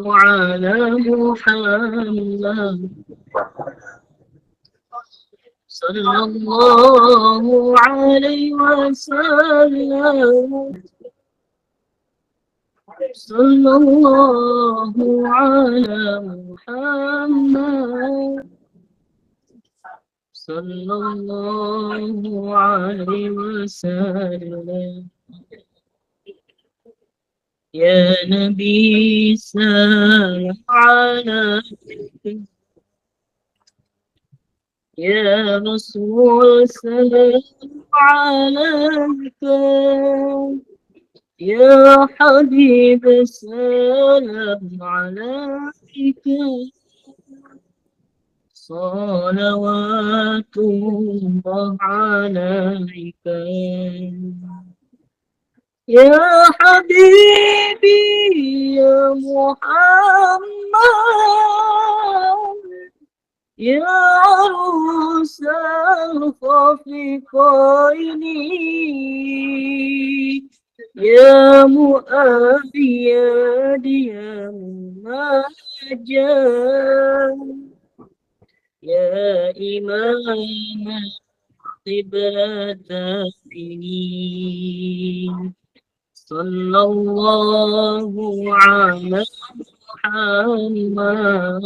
ala Muhammad. Sallallahu alaihi wasallam. Sallallahu ala Muhammad. Sallallahu alaihi wasallam. Ya Nabi salam alaikum. Ya Rasul salam alaikum. Ya Habib salam alaikum. Salawatullah alaikum. Ya Habibi ya Muhammad. Ya Arusal Khafiqaini. Ya Mu'ayyad ya Munajjah. Ya Imam Qiblat ini. Sallallahu ala Muhammad.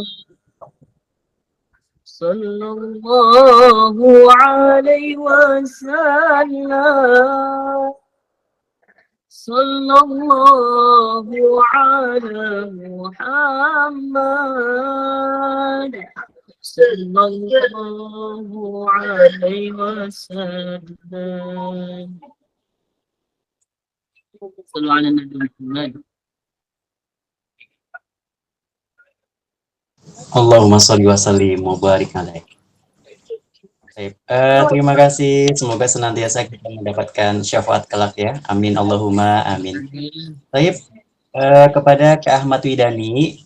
Sallallahu alaihi wasallam. Sallallahu ala Muhammad. Sallallahu alaihi wasallam. Sallu ala Nabi Muhammad. Allahumma sholli wa sallim wa barik alaihi. Terima kasih. Semoga senantiasa kita mendapatkan syafaat kelak ya. Amin Allahumma amin. Baik, kepada Kak Ahmad Widani,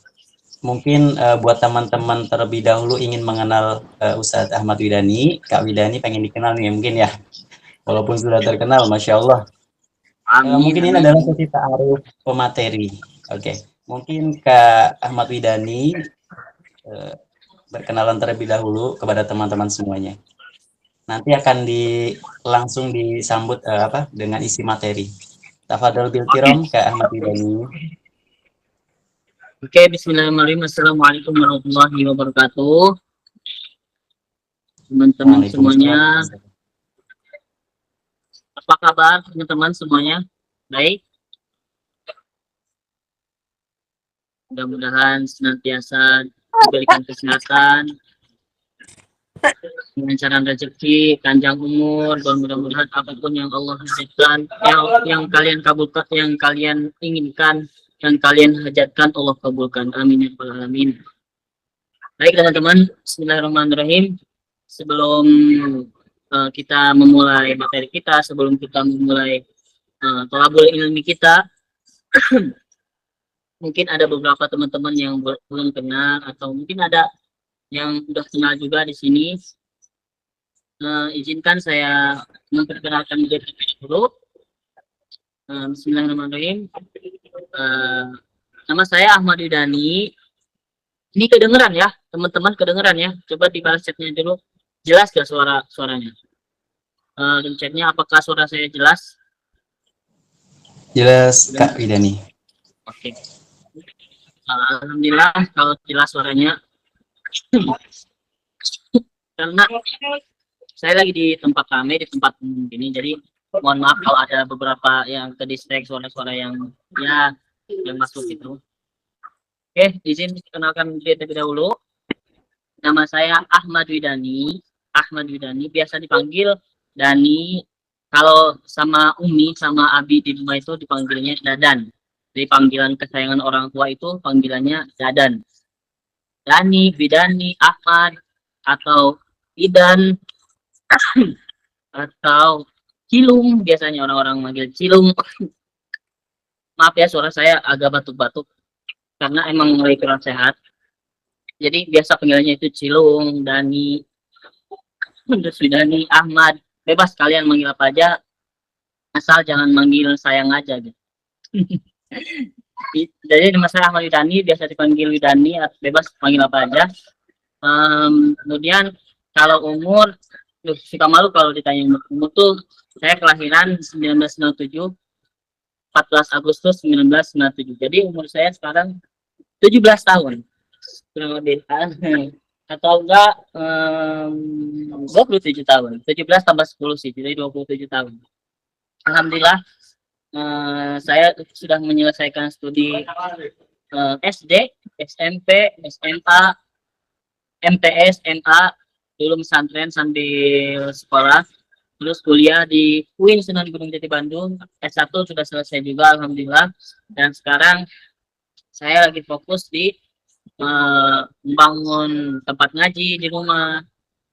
mungkin buat teman-teman terlebih dahulu ingin mengenal Ustadz Ahmad Widani, Kak Widani pengen dikenal nih mungkin ya. Walaupun sudah terkenal, Masya Allah. Mungkin ini adalah sesi ta'aruf pemateri. Oke, mungkin Kak Ahmad Widani berkenalan terlebih dahulu kepada teman-teman semuanya. Nanti akan langsung disambut dengan isi materi. Tafadhol bil kiram Kak Ahmad Widani. Oke, bismillahirrahmanirrahim. Assalamualaikum warahmatullahi wabarakatuh. Teman-teman semuanya, apa kabar teman-teman semuanya? Baik? Mudah-mudahan senantiasa diberikan kesehatan, kelancaran rezeki, panjang umur, dan mudah-mudahan apapun yang Allah berikan, yang kalian kabulkan, yang kalian inginkan, yang kalian hajatkan, Allah kabulkan. Amin ya rabbal alamin. Baik teman-teman, bismillahirrahmanirrahim. Sebelum kita memulai materi kita, sebelum kita memulai thalabul ilmi kita, mungkin ada beberapa teman-teman yang belum kenal, atau mungkin ada yang sudah kenal juga di sini. Izinkan saya memperkenalkan diri dulu. Bismillahirrahmanirrahim. Nama saya Ahmad Widani. Ini kedengeran ya, teman-teman, kedengeran ya? Coba dibalas chatnya dulu. Jelas gak suaranya? Chatnya apakah suara saya jelas? Jelas Kak Widani. Oke. Alhamdulillah kalau jelas suaranya. Karena saya lagi di tempat kami, di tempat ini, jadi mohon maaf kalau ada beberapa yang ke distract suara-suara yang masuk itu. Oke, izin kenalkan diri terlebih dahulu. Nama saya Ahmad Widani. Ahmad Widani, biasa dipanggil Dani. Kalau sama Umi, sama Abi di rumah itu dipanggilnya Dadan. Jadi panggilan kesayangan orang tua itu panggilannya Dadan. Dani, Widani, Ahmad, atau Idan, atau Cilung. Biasanya orang-orang manggil Cilung. Maaf ya, suara saya agak batuk-batuk karena emang lagi kurang sehat. Jadi biasa panggilannya itu Cilung, Dani, terus Widani, Ahmad. Bebas kalian manggil apa aja, asal jangan manggil sayang aja gitu. Jadi nama saya Ahmad Widani, biasa dipanggil Widani, bebas panggil apa aja. Kemudian kalau umur, suka malu kalau ditanya umur tuh, saya kelahiran 1997, 14 Agustus 1997. Jadi umur saya sekarang 17 tahun. Kurang lebih. Atau enggak 27 tahun. 17 tambah 10 sih, jadi 27 tahun. Alhamdulillah saya sudah menyelesaikan studi SD, SMP, SMA, MTS, MA, dulu pesantren sambil sekolah, terus kuliah di UIN Sunan Gunung Jati Bandung. S1 sudah selesai juga alhamdulillah, dan sekarang saya lagi fokus di membangun tempat ngaji di rumah,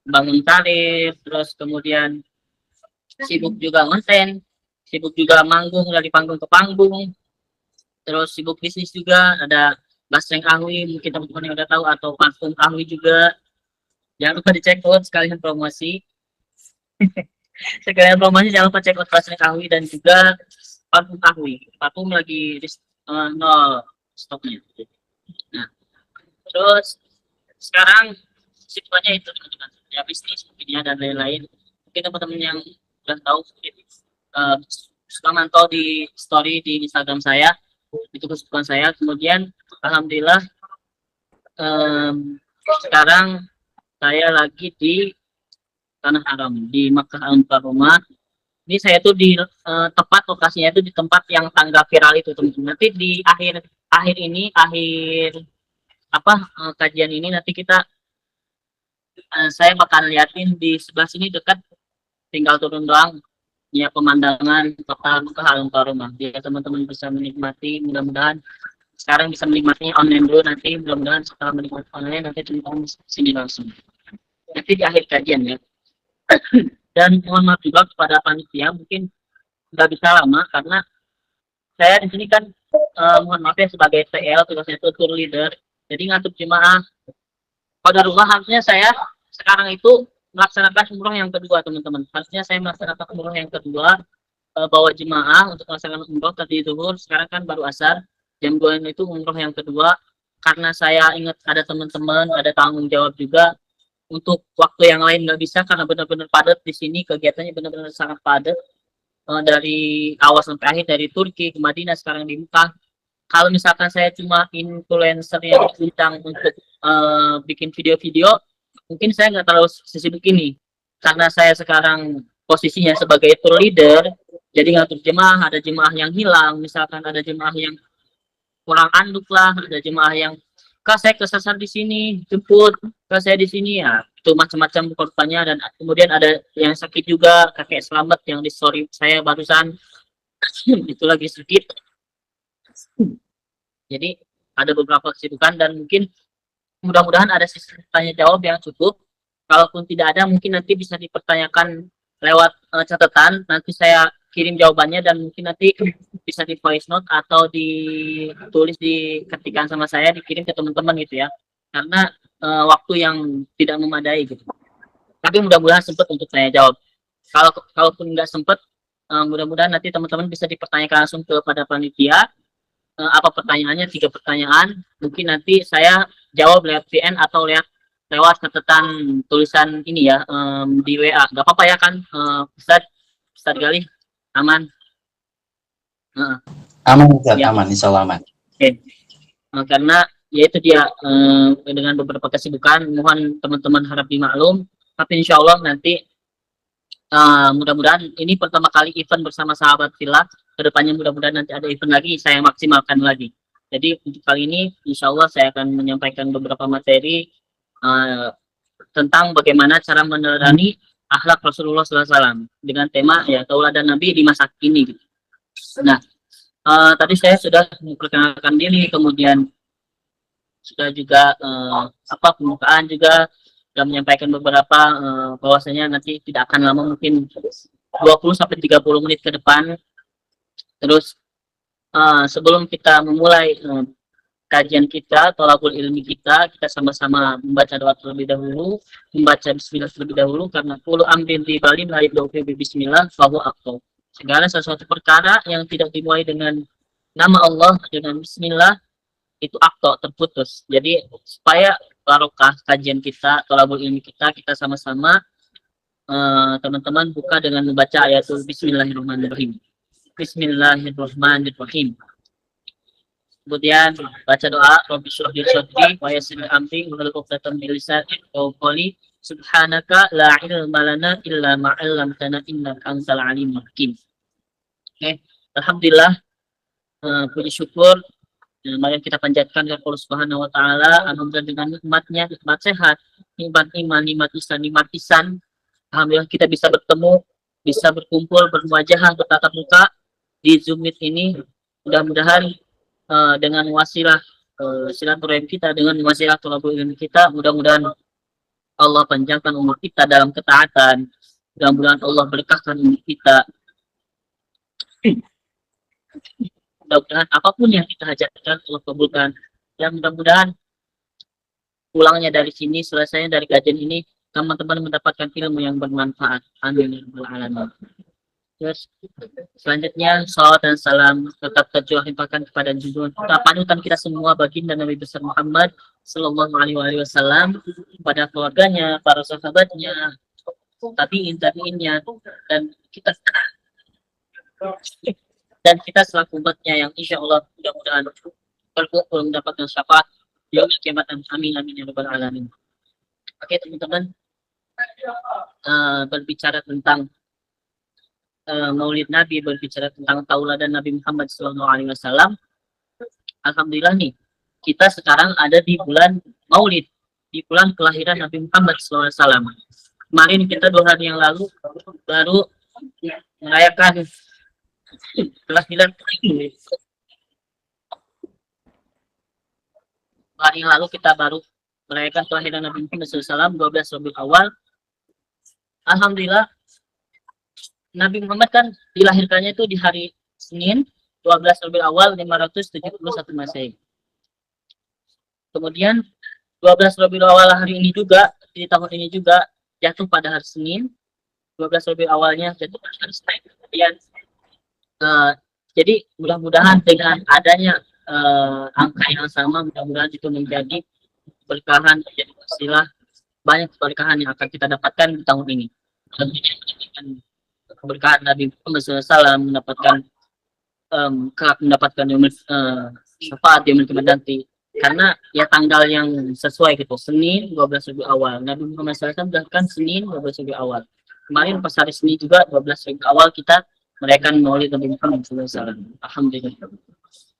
bangun karir, terus kemudian sibuk juga konten, sibuk juga manggung dari panggung ke panggung, terus sibuk bisnis juga, ada Basreng Kahwi, mungkin teman-teman yang udah tahu, atau parfum Kahwi juga. Jangan lupa dicek out, sekalian promosi. Sekalian promosi, jangan lupa cek out Basreng Kahwi dan juga parfum Kahwi. Parfum lagi nol stoknya. Nah, terus sekarang sifatnya itu teman-teman, ya bisnis mungkin ya, dan lain-lain. Mungkin teman-teman yang udah tahu suka mantau di story di Instagram saya, itu kesukaan saya. Kemudian alhamdulillah sekarang saya lagi di Tanah Haram, di Makkah Al-Mukarramah. Ini saya tuh di tepat lokasinya itu di tempat yang tangga viral itu teman-teman. Nanti di akhir kajian ini nanti saya bakal liatin di sebelah sini dekat, tinggal turun doang ya, pemandangan kota Makkah Al-Mukarramah. Ya teman-teman bisa menikmati, mudah-mudahan sekarang bisa menikmatinya online dulu, nanti mudah-mudahan setelah menikmati online nanti teman-teman sini langsung nanti di akhir kajian ya. Dan mohon maaf juga kepada panitia, mungkin nggak bisa lama karena saya di sini kan mohon maaf ya, sebagai TL, tugasnya itu tour leader, jadi ngatur jemaah. Pada rumah harusnya saya sekarang itu melaksanakan umroh yang kedua teman-teman. Harusnya saya melaksanakan umroh yang kedua, bawa jemaah untuk melaksanakan umroh tadi zuhur. Sekarang kan baru asar, jam 2 itu umroh yang kedua. Karena saya ingat ada teman-teman, ada tanggung jawab juga, untuk waktu yang lain nggak bisa karena benar-benar padat di sini, kegiatannya benar-benar sangat padat. Dari awal sampai akhir, dari Turki ke Madinah, sekarang di Mekah. Kalau misalkan saya cuma influencer yang diundang untuk bikin video-video, mungkin saya nggak terlalu sesibuk ini. Karena saya sekarang posisinya sebagai tour leader, jadi ngatur jemaah, ada jemaah yang hilang, misalkan ada jemaah yang kurang anduk lah, ada jemaah yang, Kak saya kesasar di sini, jemput, Kak saya di sini, ya itu macam-macam korbannya. Dan kemudian ada yang sakit juga, kakek selamat yang di story saya barusan, itu lagi sakit. Jadi ada beberapa kesibukan, dan mungkin mudah-mudahan ada sesi tanya jawab yang cukup. Kalaupun tidak ada, mungkin nanti bisa dipertanyakan lewat catatan, nanti saya kirim jawabannya, dan mungkin nanti bisa di voice note atau ditulis di ketikan sama saya, dikirim ke teman-teman gitu ya, karena waktu yang tidak memadai gitu. Tapi mudah-mudahan sempat untuk tanya jawab. Kalaupun nggak sempat, mudah-mudahan nanti teman-teman bisa dipertanyakan langsung kepada panitia. Apa pertanyaannya, 3 pertanyaan, mungkin nanti saya jawab lewat VN atau lewat catatan tulisan ini ya, di WA. Gak apa-apa ya kan, Ustaz Galih? Aman? Heeh. Aman, Ustaz, Ya. aman, insya Allah aman. Oke. Karena ya itu dia, dengan beberapa kesibukan, mohon teman-teman harap dimaklum. Tapi insya Allah nanti mudah-mudahan ini pertama kali event bersama sahabat Villa. Kedepannya mudah-mudahan nanti ada event lagi, saya maksimalkan lagi. Jadi untuk kali ini insya Allah saya akan menyampaikan beberapa materi tentang bagaimana cara meneladani akhlak Rasulullah SAW dengan tema ya tauladan Nabi di masa kini. Gitu. Nah, tadi saya sudah memperkenalkan diri, kemudian sudah juga pembukaan juga, sudah menyampaikan beberapa bahwasanya nanti tidak akan lama, mungkin 20 sampai 30 menit ke depan. Terus sebelum kita memulai kajian kita, tolabul ilmi kita sama-sama membaca doa terlebih dahulu, membaca bismillah terlebih dahulu, karena kullu amrin tibalin la yabda'u bi bismillah fahuwa aqta. Segala sesuatu perkara yang tidak dimulai dengan nama Allah, dengan bismillah, itu akto, terputus. Jadi supaya barokah kajian kita, tolabul ilmi kita sama-sama teman-teman buka dengan membaca ayatul Bismillahirrahmanirrahim. Bismillahirrahmanirrahim. Kemudian baca doa, Rabbi shrah li sadri wa yassir li amri wahlul 'uqdatam min lisani yafqahu qawli. Subhanaka la ilma lana illa ma 'allamtana innaka antal alimul hakim. Oke, alhamdulillah, puji syukur mari kita panjatkan kepada Allah Subhanahu wa taala. Alhamdulillah dengan nikmatnya, nikmat sehat, nikmat iman, nikmat Islam, nikmat ihsan, alhamdulillah kita bisa bertemu, bisa berkumpul, bermuajahah, bertatap muka di Zoom Meet ini. Mudah-mudahan dengan wasilah silaturahim kita, dengan wasilah thalabul ilmi kita, mudah-mudahan Allah panjangkan umur kita dalam ketaatan, mudah-mudahan Allah berkahkan umur kita, mudah-mudahan apapun yang kita hajatkan Allah kabulkan, dan mudah-mudahan pulangnya dari sini, selesainya dari kajian ini, teman-teman mendapatkan ilmu yang bermanfaat. Amin ya rabbal alamin. Terus selanjutnya salawat dan salam tetap tercurahkan kepada junjungan kita, panutan kita semua, baginda Nabi besar Muhammad sallallahu alaihi wasallam, kepada keluarganya, para sahabatnya, tabi'innya, dan kita selaku umatnya yang insya Allah mudah-mudahan berkumpul mendapatkan syafaat di yaumil kiamat. Amin amin ya rabbal alamin. Oke teman-teman, berbicara tentang Maulid Nabi, berbicara tentang tauladan Nabi Muhammad SAW. Alhamdulillah nih, kita sekarang ada di bulan Maulid, di bulan kelahiran Nabi Muhammad SAW. Kemarin kita 2 hari yang lalu baru merayakan kelahiran. 2 hari yang lalu kita baru merayakan kelahiran Nabi Muhammad SAW, 12 Rabiul Awal. Alhamdulillah, Nabi Muhammad kan dilahirkannya itu di hari Senin 12 Rabiul Awal 571 Masehi. Kemudian 12 Rabiul Awal hari ini juga, di tahun ini juga jatuh pada hari Senin. 12 Rabiul Awalnya jatuh pada hari Senin. Kemudian jadi mudah-mudahan dengan adanya angka yang sama, mudah-mudahan itu menjadi berkahan, menjadi wasilah banyak keberkahan yang akan kita dapatkan di tahun ini. Keberkahan Nabi Muhammad SAW, mendapatkan syafaat di yaumil nanti, karena ya tanggal yang sesuai gitu, Senin 12 Rabiul Awal. Nabi Muhammad SAW kan Senin 12 Rabiul Awal. Kemarin pas hari Senin juga 12 Rabiul Awal kita merayakan Maulid Nabi Muhammad SAW. Alhamdulillah.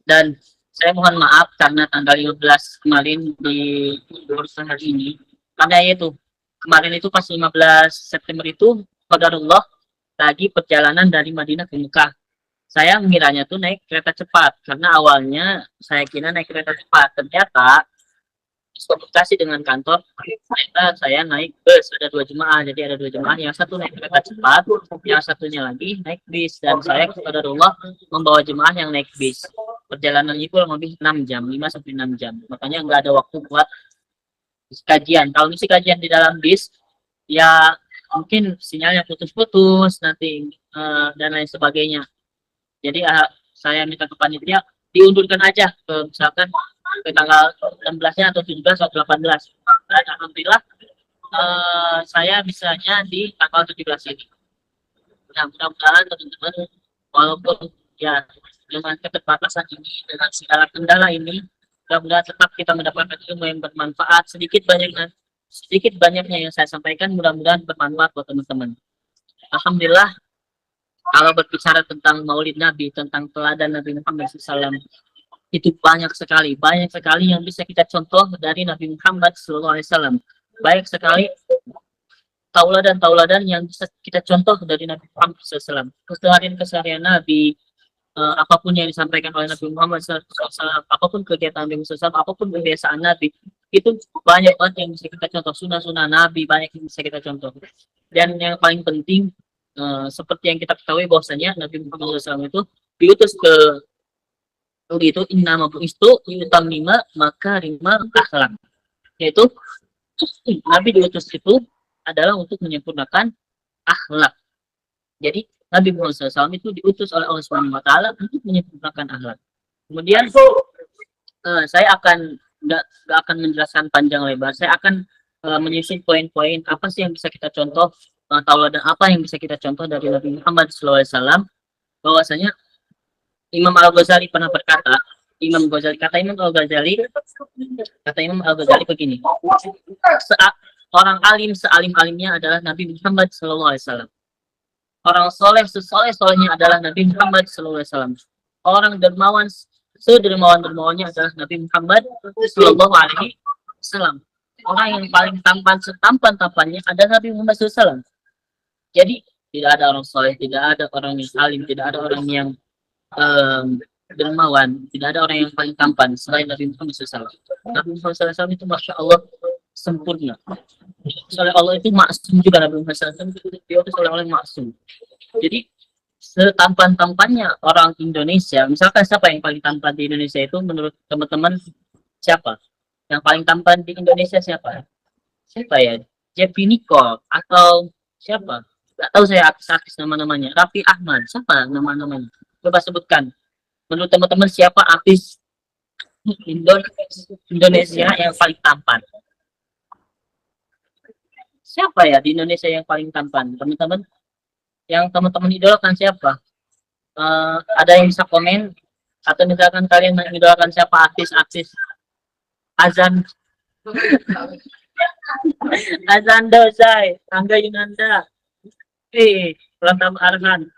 Dan saya mohon maaf karena tanggal 15 kemarin di bursa hari ini, karena itu kemarin itu pas 15 September itu qadarullah lagi perjalanan dari Madinah ke Mekah. Saya mengiranya tuh naik kereta cepat, karena awalnya saya kira naik kereta cepat. Ternyata komunikasi dengan kantor, ternyata saya naik bus. Ada 2 jemaah, jadi ada 2 jemaah. Yang satu naik kereta cepat, yang satunya lagi naik bis. Dan saya qadarullah membawa jemaah yang naik bis. Perjalanan itu kurang lebih 6 jam, 5 sampai 6 jam. Makanya nggak ada waktu buat kajian. Kalau misi kajian di dalam bis, ya mungkin sinyalnya putus-putus nanti dan lain sebagainya. Jadi saya minta ke panitia diundurkan aja ke misalkan ke tanggal 16-nya atau 17 atau 18. Dan alhamdulillah saya bisanya di tanggal 17 ini. Nah, mudah-mudahan teman-teman walaupun ya dengan keterbatasan ini, dengan segala kendala ini, mudah-mudahan tetap kita mendapatkan ilmu yang bermanfaat. Sedikit banyaknya yang saya sampaikan mudah-mudahan bermanfaat buat teman-teman. Alhamdulillah, kalau berbicara tentang Maulid Nabi, tentang teladan Nabi Muhammad SAW, itu banyak sekali yang bisa kita contoh dari Nabi Muhammad SAW. Banyak sekali tauladan yang bisa kita contoh dari Nabi Muhammad SAW. Keseharian Nabi, apapun yang disampaikan oleh Nabi Muhammad SAW, apapun kegiatan Nabi Muhammad SAW, apapun kebiasaan Nabi, itu banyak banget yang bisa kita contoh. Sunnah-sunnah Nabi banyak yang bisa kita contoh. Dan yang paling penting, seperti yang kita ketahui bahwasanya Nabi Muhammad SAW itu diutus ke itu innama bu'istu liyutammima makarimal akhlak, yaitu Nabi diutus itu adalah untuk menyempurnakan akhlak. Jadi Nabi Muhammad SAW itu diutus oleh Allah Subhanahu Wa Taala untuk menyempurnakan akhlak. Kemudian saya nggak akan menjelaskan panjang lebar. Saya akan menyusun poin-poin apa sih yang bisa kita contoh, tauladan apa yang bisa kita contoh dari Nabi Muhammad SAW. Bahwasanya Imam Al-Ghazali pernah berkata, Imam Al-Ghazali begini, orang alim sealim-alimnya adalah Nabi Muhammad SAW. Orang soleh sesoleh-solehnya adalah Nabi Muhammad SAW. Orang dermawan sedermawan-dermawannya adalah Nabi Muhammad SAW. Orang yang paling tampan setampan-tampannya adalah Nabi Muhammad SAW. Jadi tidak ada orang soleh, tidak ada orang yang alim, tidak ada orang yang dermawan, tidak ada orang yang paling tampan selain Nabi Muhammad SAW. Nabi Muhammad SAW itu Masya Allah sempurna. Oleh Allah itu maksum juga. Nabi Muhammad SAW itu diutus oleh Allah maksum. Jadi setampan-tampannya orang Indonesia, misalkan siapa yang paling tampan di Indonesia itu menurut teman-teman siapa? Yang paling tampan di Indonesia siapa? Siapa ya? Jeffy Nicole atau siapa? Gak tahu saya artis-artis nama-namanya. Raffi Ahmad, siapa nama-namanya? Coba sebutkan. Menurut teman-teman siapa artis Indonesia yang paling tampan? Siapa ya di Indonesia yang paling tampan? Teman-teman, yang teman-teman idolakan siapa? Ada yang bisa komen? Atau misalkan kalian mengidolakan siapa artis-artis? Azan Dozai, Angga Yunanda, Pratama Arhan,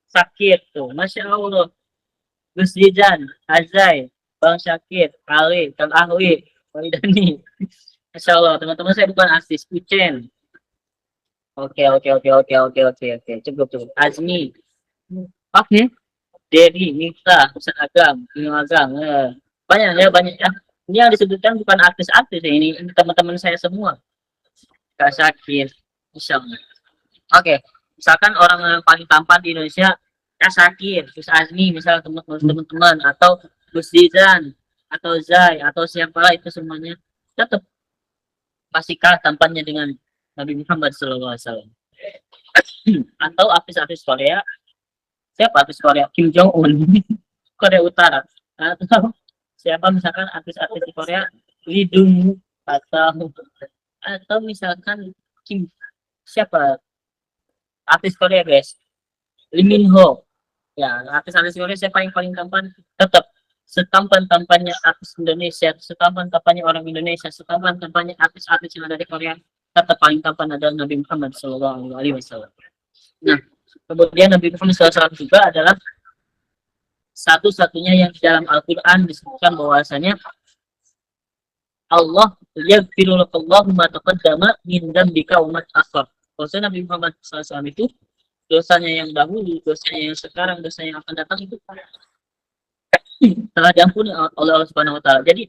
Sakit tuh, Masya Allah. Gus Dijan, Azai, Bang Syakir, Ali, Kang Ahwi, Walidani. Masya Allah, teman-teman saya bukan artis, Ucen. Oke. Cukup. Azmi. Oke. Dedi, Nifta, Ustaz Agam, Bimo Agam. Banyak ya. Ini yang disebutkan bukan artis-artis ya. Ini teman-teman saya semua. Kak Syakir, Insya Allah. Oke. Misalkan orang yang paling tampan di Indonesia, Kak Syakir, Gus Azmi, misalnya teman-teman, atau Gus Dizan, atau Zai, atau siapalah itu semuanya, tetap pasti kalah tampannya dengan Nabi Muhammad SAW. Atau artis-artis Korea, siapa artis Korea? Kim Jong Un, Korea Utara. Atau siapa misalkan artis-artis di Korea, Lee Dong, atau misalkan siapa artis Korea guys, Lee Min Ho. Ya, artis-artis Korea siapa yang paling tampan? Tetap setampan-tampannya artis Indonesia, setampan-tampannya orang Indonesia, setampan-tampannya artis-artis yang ada di Korea, tetap paling tampan adalah Nabi Muhammad SAW. Nah, kemudian Nabi Muhammad SAW juga adalah satu-satunya yang di dalam Al-Quran disebutkan bahwasanya Allah yaghfiru lakallahu ma taqaddama min dzambika wa ma ta'akhkhar. Bahwasanya Nabi Muhammad SAW itu dosanya yang dahulu, dosanya yang sekarang, dosanya yang akan datang itu telah diampuni oleh Allah Subhanahu Wa Taala. Jadi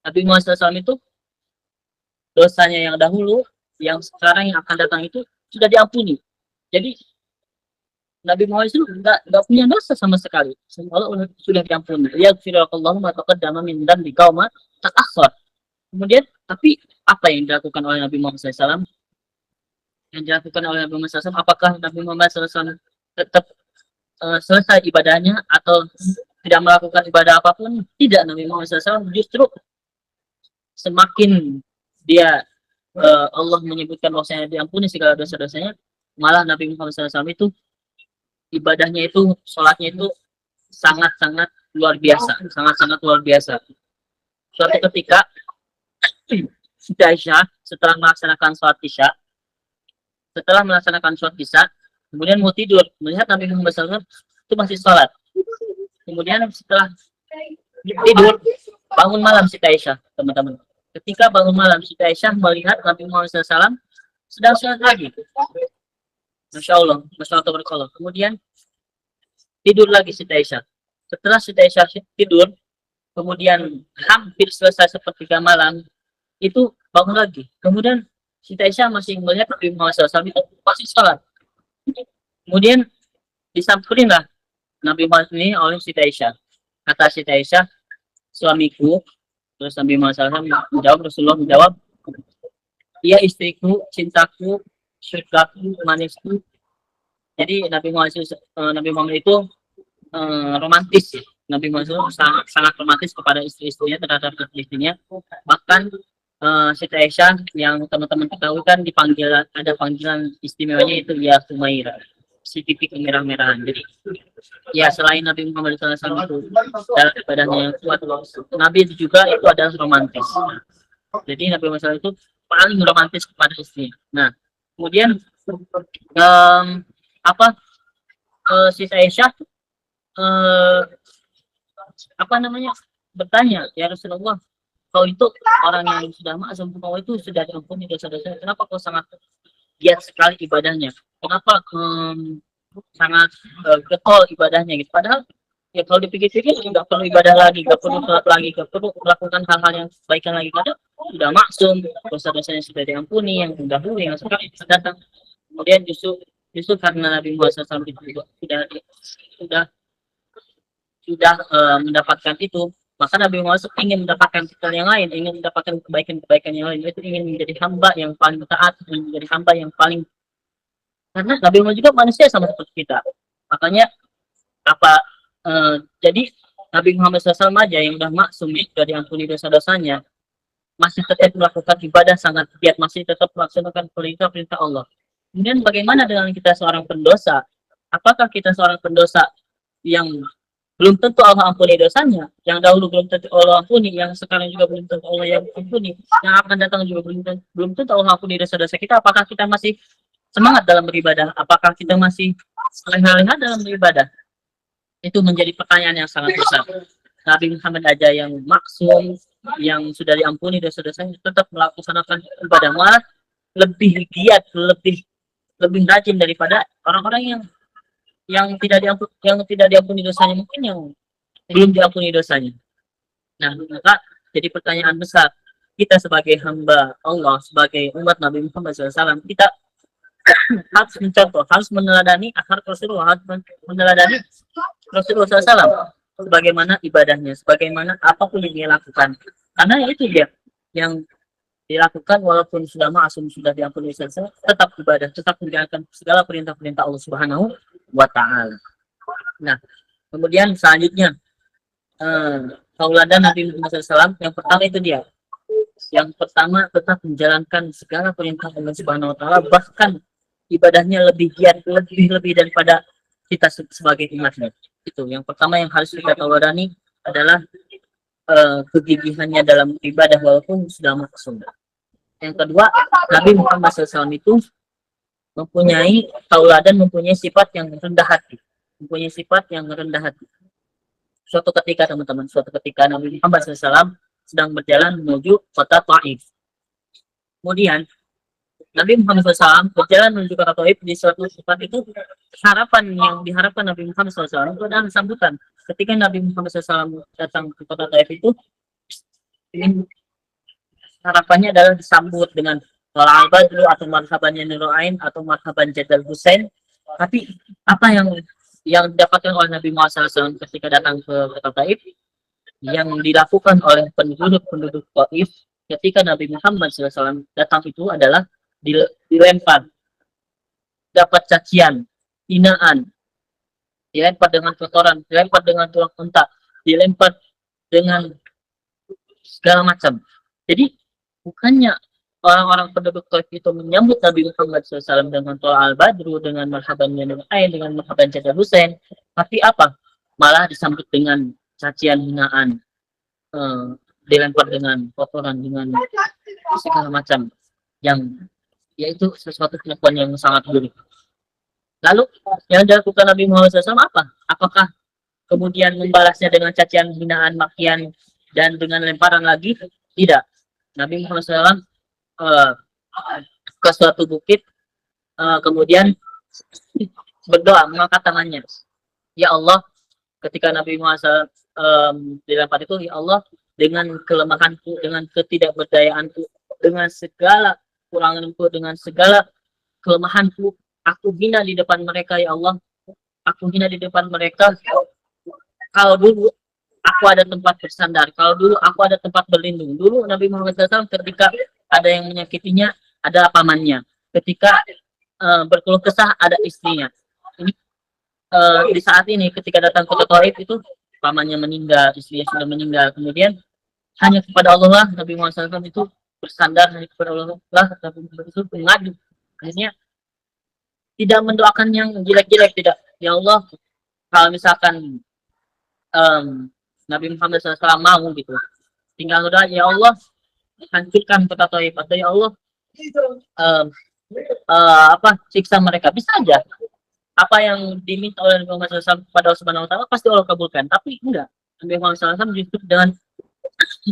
Nabi Muhammad SAW itu dosanya yang dahulu, yang sekarang, yang akan datang itu sudah diampuni. Jadi Nabi Muhammad itu nggak punya dosa sama sekali. Allah sudah diampuni. Yaghfirullahu ma taqaddama min dzambika wa ma ta'akhkhar. Kemudian, tapi apa yang dilakukan oleh Nabi Muhammad SAW? Yang dilakukan oleh Nabi Muhammad SAW, apakah Nabi Muhammad SAW tetap selesai ibadahnya atau tidak melakukan ibadah apapun, tidak. Nabi Muhammad SAW justru semakin dia Allah menyebutkan bahwasanya diampuni segala dosa-dosanya, malah Nabi Muhammad SAW itu ibadahnya itu, sholatnya itu sangat-sangat luar biasa, sangat-sangat luar biasa. Suatu ketika Siti Aisyah setelah melaksanakan sholat isya, kemudian mau tidur, melihat Nabi Muhammad SAW itu masih sholat. Kemudian setelah tidur, bangun malam Siti Aisyah, teman-teman. Ketika bangun malam, Siti Aisyah melihat Nabi Muhammad SAW sedang sholat lagi. Masya Allah, Masya Allah. Kemudian tidur lagi Siti Aisyah. Setelah Siti Aisyah tidur, kemudian hampir selesai sepertiga malam, itu bangun lagi. Kemudian Siti Aisyah masih melihat Nabi Muhammad SAW itu masih sholat. Kemudian disamperinlah Nabi Muhammad ini oleh Siti Aisyah. Kata Siti Aisyah, suamiku. Terus Nabi Muhammad SAW menjawab, Rasulullah menjawab, iya istriku, cintaku, surgaku, manisku. Jadi Nabi Muhammad itu romantis. Nabi Muhammad sangat romantis kepada istri-istrinya, terhadap istri-istrinya. Bahkan Siti Aisyah yang teman-teman ketahui kan dipanggil, ada panggilan istimewanya itu ya Humaira, si titik merah-merahan. Jadi ya selain Nabi Muhammad SAW itu dalam ibadahnya yang kuat, Nabi itu juga itu adalah romantis. Jadi Nabi Muhammad SAW itu paling romantis kepada istrinya. Nah, kemudian Siti Aisyah bertanya, ya Rasulullah, kau itu orang yang sudah maksum, kau itu sudah diampuni dosa-dosa, kenapa kau sangat giat sekali ibadahnya? Kenapa sangat getol ibadahnya gitu? Padahal ya kalau dipikir-pikir nggak perlu ibadah lagi, nggak perlu sholat lagi, nggak perlu melakukan hal-hal yang kebaikan lagi, karena sudah maksum, dosa-dosanya sudah diampuni, yang dahulu, yang sekarang datang. Kemudian justru karena Nabi Muhammad SAW itu sudah mendapatkan itu, maka Nabi Muhammad ingin mendapatkan hal yang lain, ingin mendapatkan kebaikan-kebaikan yang lain, yaitu ingin menjadi hamba yang paling taat, menjadi hamba yang paling, karena Nabi Muhammad juga manusia sama seperti kita. Makanya jadi Nabi Muhammad SAW aja yang sudah maksum, sudah diampuni dosa-dosanya, masih tetap melakukan ibadah sangat giat, masih tetap melaksanakan perintah-perintah Allah. Kemudian bagaimana dengan kita seorang pendosa? Apakah kita seorang pendosa yang belum tentu Allah ampuni dosanya, yang dahulu belum tentu Allah ampuni, yang sekarang juga belum tentu Allah yang ampuni, yang akan datang juga belum tentu Allah ampuni dosa-dosa kita? Apakah kita masih semangat dalam beribadah? Apakah kita masih leha-leha dalam beribadah? Itu menjadi pertanyaan yang sangat besar. Nabi Muhammad aja yang maksum, yang sudah diampuni dosa-dosanya, tetap melaksanakan ibadah, malah lebih giat, lebih rajin daripada orang-orang yang tidak diampuni dosanya, mungkin yang belum diampuni dosanya. Nah, maka jadi pertanyaan besar, kita sebagai hamba Allah, sebagai umat Nabi Muhammad SAW, kita harus mencontoh, harus meneladani akhlak Rasulullah, harus meneladani Rasulullah SAW, sebagaimana ibadahnya, sebagaimana apapun yang dia lakukan. Karena itu dia yang dilakukan walaupun sudah maksum, sudah diampuni dosa, tetap ibadah, tetap menjalankan segala perintah-perintah Allah Subhanahu wa Ta'ala. Nah, kemudian selanjutnya tauladan Nabi Muhammad SAW, yang pertama itu dia, yang pertama tetap menjalankan segala perintah Allah Subhanahu wa Ta'ala, bahkan ibadahnya lebih giat, lebih daripada kita sebagai umatnya. Itu yang pertama yang harus kita tauladani adalah kegigihannya dalam ibadah walaupun sudah maksum. Yang kedua, Nabi Muhammad SAW itu mempunyai tauladan, mempunyai sifat yang rendah hati, Suatu ketika teman-teman, Nabi Muhammad SAW sedang berjalan menuju kota Taif. Kemudian Nabi Muhammad SAW berjalan menuju kota Taif. Di suatu tempat itu, harapan yang diharapkan Nabi Muhammad SAW itu adalah sambutan. Ketika Nabi Muhammad SAW datang ke kota Taif itu, harapannya adalah disambut dengan wal'abad dulu, atau marhabannya Nuru'ain, atau marhaban Jadal Husain. Tapi apa yang didapatkan oleh Nabi Muhammad SAW ketika datang ke kota Taif, yang dilakukan oleh penduduk Taif ketika Nabi Muhammad SAW datang itu adalah dilempar, dapat cacian, hinaan, dilempar dengan kotoran, dilempar dengan tulang unta, dilempar dengan segala macam. Jadi bukannya orang-orang penduduk Taif itu menyambut Nabi Muhammad SAW dengan Toa al-Badru, dengan marhaban ya dengan Ain, dengan marhaban Jada Hussein, tapi apa? Malah disambut dengan cacian hinaan, eh, dilempar dengan kotoran, dengan segala macam yang yaitu sesuatu kelakuan yang sangat buruk. Lalu yang dilakukan Nabi Muhammad SAW apa? Apakah kemudian membalasnya dengan cacian, hinaan, makian, dan dengan lemparan lagi? Tidak. Nabi Muhammad SAW ke suatu bukit, kemudian berdoa, mengangkat tangannya. Ya Allah, ketika Nabi Muhammad SAW dilempar itu, ya Allah, dengan kelemahanku, dengan ketidakberdayaanku, dengan segala kuranganku, dengan segala kelemahanku, aku hina di depan mereka, ya Allah. Aku hina di depan mereka. Kalau dulu aku ada tempat bersandar, kalau dulu aku ada tempat berlindung. Dulu Nabi Muhammad SAW ketika ada yang menyakitinya, ada pamannya. Ketika berkeluh kesah, ada istrinya. Ini di saat ini ketika datang ke Taif itu pamannya meninggal, istrinya sudah meninggal. Kemudian hanya kepada Allah lah Nabi Muhammad SAW itu bersandar, hanya kepada Allah lah Nabi Muhammad itu mengadu. Akhirnya tidak mendoakan yang jelek-jelek, tidak. Ya Allah, kalau misalkan Nabi Muhammad SAW mau gitu, tinggal doa, ya Allah, hancurkan kota Taif, atau ya Allah, siksa mereka. Bisa aja apa yang diminta oleh Nabi Muhammad SAW kepada Allah Subhanahu Wa Taala pasti Allah kabulkan, tapi enggak. Nabi Muhammad SAW justru dengan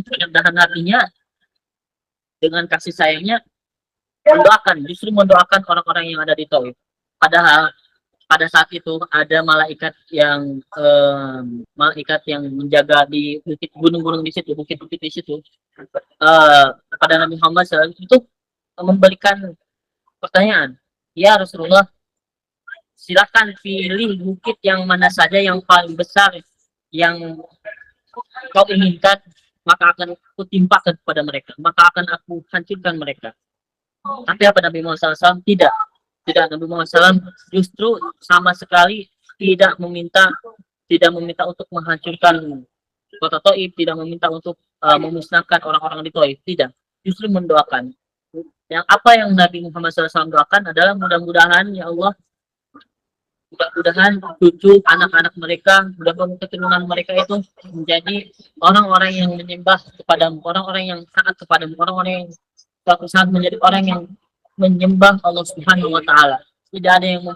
kerendahan hatinya, dengan kasih sayangnya mendoakan, justru mendoakan orang-orang yang ada di Taif. Padahal pada saat itu ada malaikat yang menjaga di bukit gunung-gunung di situ, bukit-bukit di situ. Pada Nabi Muhammad SAW itu memberikan pertanyaan, ya Rasulullah, silakan pilih bukit yang mana saja yang paling besar yang kau inginkan, maka akan aku timpakan kepada mereka, maka akan aku hancurkan mereka. Tapi apa Nabi Muhammad SAW? Tidak, Nabi Muhammad SAW justru sama sekali tidak meminta untuk menghancurkan kota Taif, tidak meminta untuk memusnahkan orang-orang di Taif, tidak. Justru mendoakan. Yang apa yang Nabi Muhammad SAW doakan adalah mudah-mudahan ya Allah, mudah-mudahan cucu anak-anak mereka, mudah-mudahan keturunan mereka itu menjadi orang-orang yang menyembah kepadamu, orang-orang yang taat kepadamu, orang-orang yang suatu saat menjadi orang yang menyembah Allah Subhanahu Wa Taala. Tidak ada yang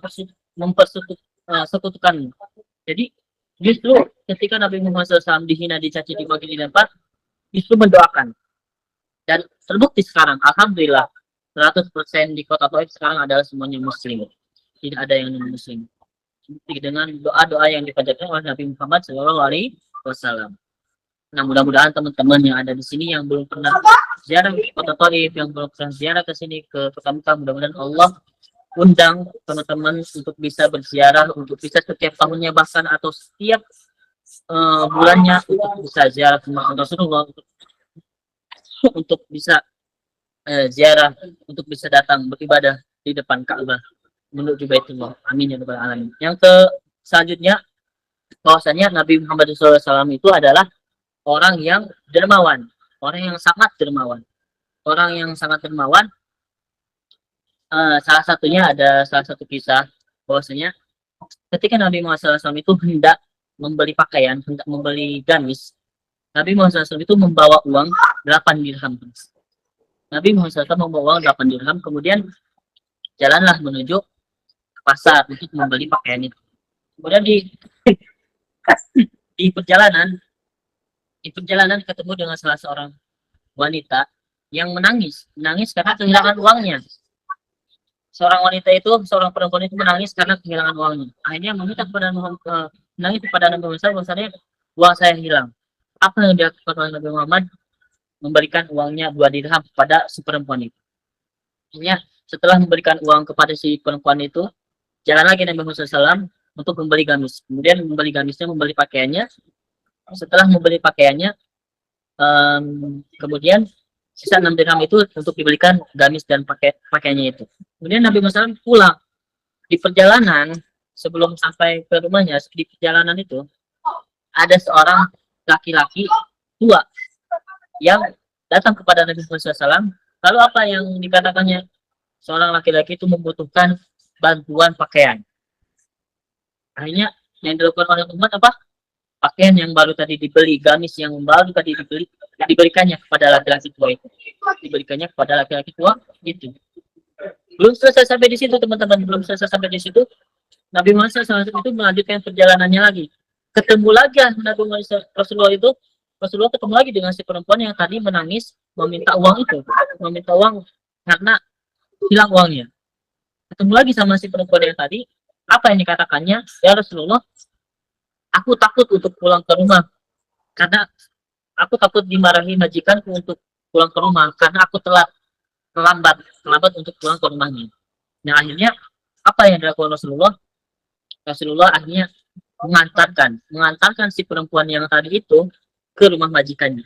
mempersekutukan. Jadi justru ketika Nabi Muhammad SAW dihina, dicaci, dimaki, dilempar, justru mendoakan. Dan terbukti sekarang, alhamdulillah, 100% di kota Taif sekarang adalah semuanya Muslim. Tidak ada yang non Muslim. Dengan doa-doa yang dipanjatkan oleh Nabi Muhammad SAW. Nah, mudah-mudahan teman-teman yang ada di sini yang belum pernah ziarah ke kota Taif, yang belum pernah ziarah ke sini ke kota Mekah, mudah-mudahan Allah undang teman-teman untuk bisa berziarah, untuk bisa setiap tahunnya bahkan atau setiap bulannya untuk bisa ziarah ke makam Rasulullah, untuk bisa ziarah, untuk bisa datang beribadah di depan Ka'bah menuju Baitullah. Amin ya rabbal alamin. Yang selanjutnya, bahwasanya Nabi Muhammad SAW itu adalah orang yang dermawan, orang yang sangat dermawan, orang yang sangat dermawan. Salah satu kisah bahwasanya ketika Nabi Muhammad SAW itu hendak membeli pakaian, hendak membeli gamis, Nabi Muhammad SAW itu membawa uang 8 dirham. Nabi Muhammad SAW membawa uang 8 dirham, kemudian jalanlah menuju pasar untuk membeli pakaian itu. Kemudian di perjalanan ketemu dengan salah seorang wanita yang menangis karena kehilangan uangnya. Seorang perempuan itu menangis karena kehilangan uangnya. Akhirnya meminta kepada menangis kepada Nabi Muhammad, bahwasanya uang saya hilang. Apa yang dilakukan oleh Nabi Muhammad? Memberikan uangnya 2 dirham kepada si perempuan itu. Akhirnya setelah memberikan uang kepada si perempuan itu, jalan lagi Nabi Muhammad SAW untuk membeli gamis. Kemudian membeli gamisnya, membeli pakaiannya. Setelah membeli pakaiannya, kemudian sisa 6 dirham itu untuk dibelikan gamis dan pakaiannya itu. Kemudian Nabi Muhammad SAW pulang. Di perjalanan sebelum sampai ke rumahnya di perjalanan itu ada seorang laki-laki tua yang datang kepada Nabi Muhammad SAW. Lalu apa yang dikatakannya? Seorang laki-laki itu membutuhkan bantuan pakaian. Akhirnya yang dilakukan oleh umat apa? Pakaian yang baru tadi dibeli, gamis yang baru tadi dibeli, diberikannya kepada laki-laki tua itu. Diberikannya kepada laki-laki tua itu. Belum selesai sampai di situ, teman-teman. Belum selesai sampai di situ. Nabi Muhammad SAW itu melanjutkan perjalanannya lagi. Ketemu lagi Nabi Muhammad Rasulullah itu, Rasulullah ketemu lagi dengan si perempuan yang tadi menangis meminta uang itu, meminta uang karena hilang uangnya. Ketemu lagi sama si perempuan yang tadi, apa yang dikatakannya? Ya Rasulullah, aku takut untuk pulang ke rumah karena aku takut dimarahi majikanku untuk pulang ke rumah karena aku terlambat untuk pulang ke rumahnya. Nah akhirnya apa yang dilakukan Rasulullah? Rasulullah akhirnya mengantarkan si perempuan yang tadi itu ke rumah majikannya.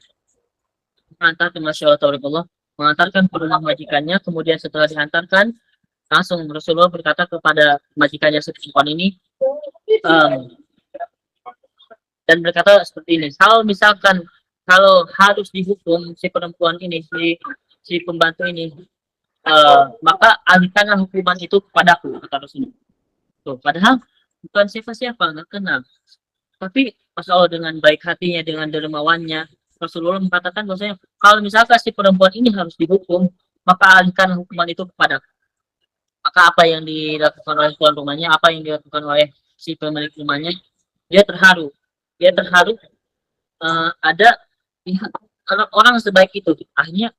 Mengantarkan, Masya Allah, mengantarkan ke rumah majikannya. Kemudian setelah dihantarkan, langsung Rasulullah berkata kepada majikannya si perempuan ini, dan berkata seperti ini, kalau harus dihukum si perempuan ini, si pembantu ini, maka alihkanlah hukuman itu kepadaku, kata Rasulullah. Tuh, padahal bukan siapa-siapa, nggak kenal. Tapi Masya Allah dengan baik hatinya, dengan dermawannya, Rasulullah mengatakan bahwasanya kalau misalkan si perempuan ini harus dihukum, maka alihkan hukuman itu kepada. Maka apa yang dilakukan oleh tuan rumahnya, apa yang dilakukan oleh si pemilik rumahnya, dia terharu. Dia terharu ada pihak orang sebaik itu. Akhirnya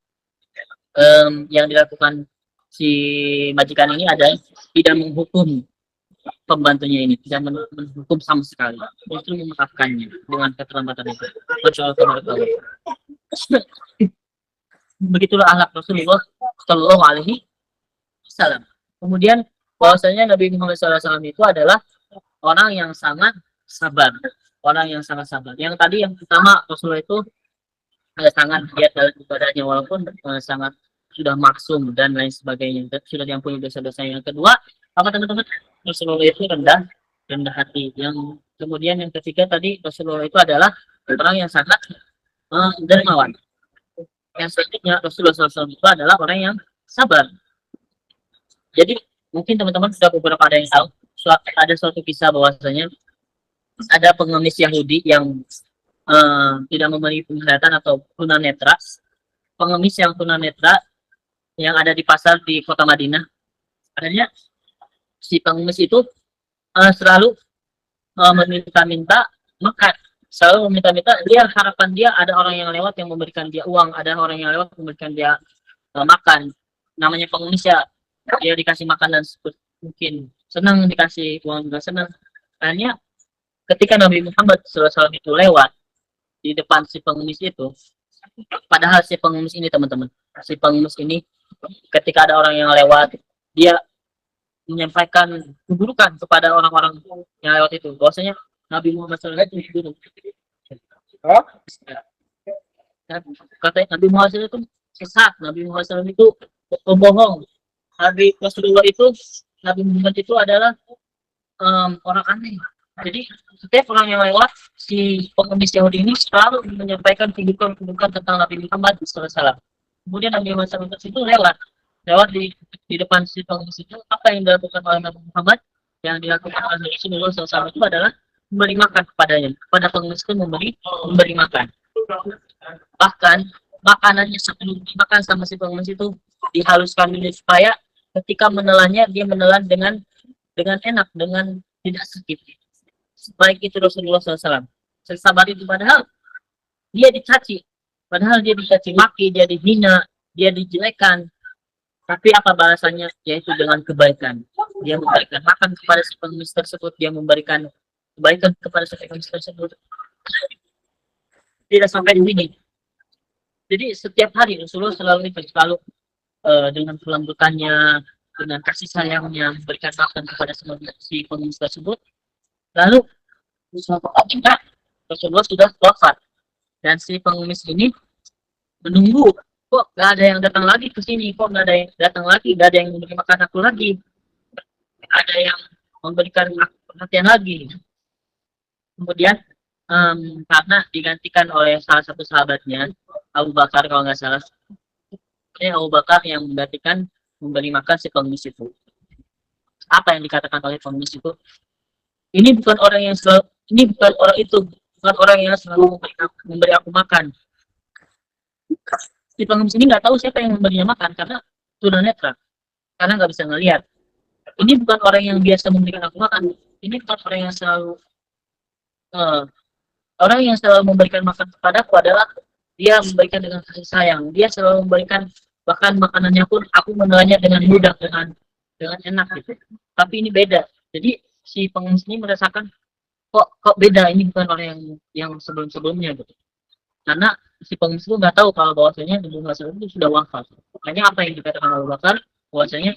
yang dilakukan si majikan ini adalah tidak menghukum pembantunya ini, tidak menghukum sama sekali, justru memaafkannya dengan keterlambatan itu. Masya Allah. Begitulah akhlak Rasulullah Shallallahu Alaihi Wasallam. Kemudian bahwasanya Nabi Muhammad SAW itu adalah orang yang sangat sabar, Yang tadi yang pertama Rasulullah itu sangat giat dalam ibadahnya walaupun sangat sudah maksum dan lain sebagainya, sudah diampuni dosa-dosa. Yang kedua, apa teman-teman? Rasulullah itu rendah hati. Yang kemudian yang ketiga tadi Rasulullah itu adalah orang yang sangat dermawan. Yang selanjutnya Rasulullah SAW itu adalah orang yang sabar. Jadi mungkin teman-teman sudah beberapa ada yang tahu ada suatu kisah bahwasanya ada pengemis Yahudi yang tidak memiliki penglihatan atau tunanetra. Pengemis yang tunanetra yang ada di pasar di kota Madinah. Adanya si pengemis itu selalu meminta-minta makan, selalu meminta-minta. Dia harapan dia ada orang yang lewat yang memberikan dia uang, ada orang yang lewat memberikan dia makan. Namanya pengemis ya, dia dikasih makanan mungkin senang, dikasih uang juga senang. Akhirnya ketika Nabi Muhammad SAW itu lewat di depan si pengemis itu, padahal si pengemis ini teman-teman, si pengemis ini ketika ada orang yang lewat, dia menyampaikan keburukan kepada orang-orang yang lewat itu. Bahwasanya Nabi Muhammad SAW itu buruk. Kata Nabi Muhammad SAW itu sesat, Nabi Muhammad SAW itu pembohong. Nabi Rasulullah itu, Nabi Muhammad itu adalah orang aneh. Jadi setiap orang yang lewat, si pengemis Yahudi ini selalu menyampaikan keburukan tentang Nabi Muhammad SAW. Kemudian Nabi Muhammad SAW itu lewat di depan si pengemis itu. Apa yang dilakukan oleh Nabi Muhammad, yang dilakukan oleh Rasulullah SAW itu adalah memberi makan kepadanya, kepada pengemis itu memberi makan. Bahkan makanannya sebelum dimakan sama si pengemis itu dihaluskan dulu supaya ketika menelannya dia menelan dengan enak, dengan tidak sakit. Baik itu Rasulullah SAW. Sabar itu padahal dia dicaci maki, dia dihina, dia dijelekan. Tapi apa balasannya? Yaitu dengan kebaikan. Dia memberikan makan kepada si pengemis tersebut, dia memberikan kebaikan kepada si pengemis tersebut. Tidak sampai di sini. Jadi setiap hari Rasulullah selalu dengan kelembutannya, dengan kasih sayangnya memberikan makan kepada si pengemis tersebut. Lalu suatu ketika Rasulullah sudah wafat dan si pengemis ini menunggu, kok nggak ada yang datang lagi ke sini, kok nggak ada yang datang lagi, nggak ada yang memberi makan aku lagi. Ada yang memberikan perhatian lagi. Kemudian karena digantikan oleh salah satu sahabatnya, Abu Bakar kalau nggak salah, Abu Bakar yang menggantikan memberi makan si pengemis itu. Apa yang dikatakan oleh pengemis itu? Ini bukan orang yang selalu, ini bukan orang itu, bukan orang yang selalu memberi aku makan. Si pengemis ini nggak tahu siapa yang memberinya makan karena tunanetra, karena nggak bisa ngelihat. Ini bukan orang yang biasa memberikan aku makan. Ini bukan orang yang selalu eh, orang yang selalu memberikan makan kepadaku adalah dia memberikan dengan kasih sayang. Dia selalu memberikan, bahkan makanannya pun aku menelannya dengan mudah, dengan enak gitu. Tapi ini beda. Jadi si pengemis ini merasakan kok beda, ini bukan orang yang sebelum-sebelumnya gitu. Karena si pengemis itu nggak tahu kalau bahwasanya Nabi Muhammad itu sudah wafat. Makanya apa yang dikatakan Abu Bakar, bahwasanya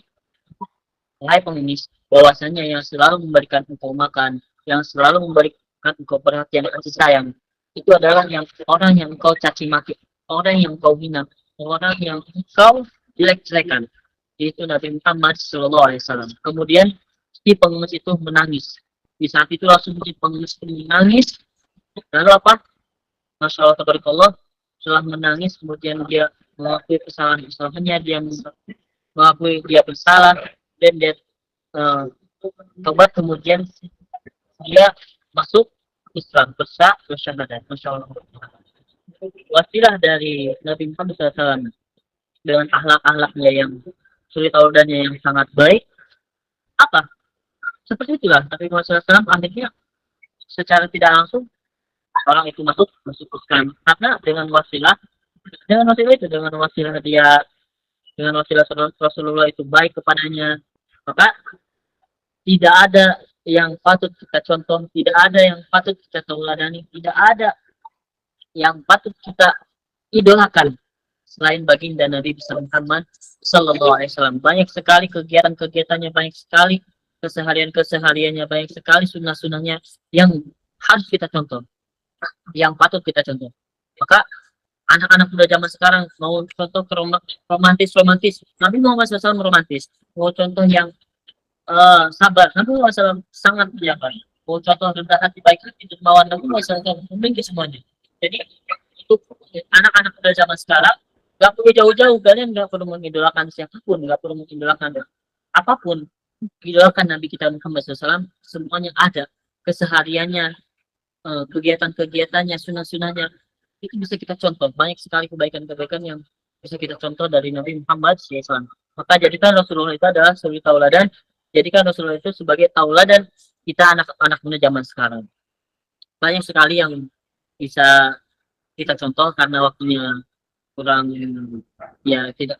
wahai pengemis, bahwasanya yang selalu memberikan engkau makan, yang selalu memberikan engkau perhatian dan kasih sayang, itu adalah orang yang engkau caci maki, orang yang engkau hina, orang yang engkau jelek-jelekan. Itu Nabi Muhammad SAW. Kemudian si pengemis itu menangis. Di saat itu langsung si pengemis itu menangis. Lalu apa? Masya Allah, tabarakallah, setelah menangis kemudian dia mengakui kesalahannya, dia mengakui dia bersalah, dan dia tobat, kemudian dia masuk Islam, bersyahadat. Masya Allah. Wasilah dari Nabi Muhammad SAW dengan akhlak-akhlaknya yang suri taulannya yang sangat baik, apa? Seperti itulah Nabi Muhammad SAW akhirnya secara tidak langsung orang itu masuk Islam, karena dengan wasilah itu, dengan wasilah dia, dengan wasilah Rasulullah itu baik kepadanya, maka tidak ada yang patut kita contoh, tidak ada yang patut kita tauladani, tidak ada yang patut kita idolakan selain baginda Nabi Muhammad Sallallahu Alaihi Wasallam. Banyak sekali kegiatan-kegiatannya, banyak sekali kesehariannya, banyak sekali sunnah-sunnahnya yang harus kita contoh, yang patut kita contoh. Maka anak-anak muda zaman sekarang mau contoh ke romantis, Nabi Muhammad SAW romantis. Mau contoh yang sabar, Nabi Muhammad SAW sangat menyabar. Mau contoh rendah hati, baik hati, dermawan, Nabi Muhammad SAW memiliki semuanya. Jadi untuk anak-anak muda zaman sekarang, nggak perlu jauh-jauh, kalian nggak perlu mengidolakan siapapun, nggak perlu mengidolakan apapun. Idolakan Nabi kita Muhammad SAW, semuanya ada, kesehariannya, kegiatan-kegiatannya, sunnah-sunnahnya, itu bisa kita contoh. Banyak sekali kebaikan-kebaikan yang bisa kita contoh dari Nabi Muhammad SAW. Maka jadikan Rasulullah itu adalah suri tauladan, jadikan Rasulullah itu sebagai tauladan kita anak-anak muda zaman sekarang. Banyak sekali yang bisa kita contoh karena waktunya kurang, ya tidak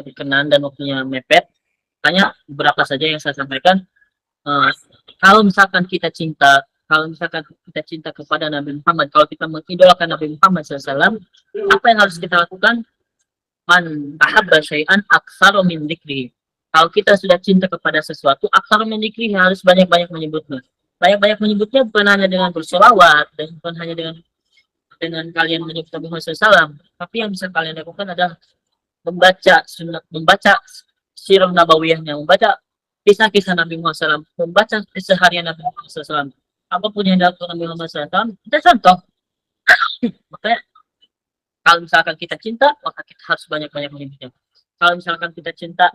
berkenan dan waktunya mepet. Hanya beberapa saja yang saya sampaikan. Kalau misalkan kita cinta kepada Nabi Muhammad, kalau kita mengidolakan Nabi Muhammad SAW, apa yang harus kita lakukan? Man ahabba syai'an aktsara min dzikrihi. Kalau kita sudah cinta kepada sesuatu, aktsara min dzikrihi, harus banyak-banyak menyebutnya. Banyak-banyak menyebutnya bukan hanya dengan bersolawat, dan bukan hanya dengan kalian menyebut Nabi Muhammad SAW, tapi yang bisa kalian lakukan adalah membaca sirah nabawiyahnya, membaca kisah-kisah Nabi Muhammad SAW, membaca keseharian Nabi Muhammad SAW. Apapun yang dilakukan Nabi Muhammad SAW, kita contoh. Makanya kalau misalkan kita cinta, maka kita harus banyak-banyak menyebutnya. Kalau misalkan kita cinta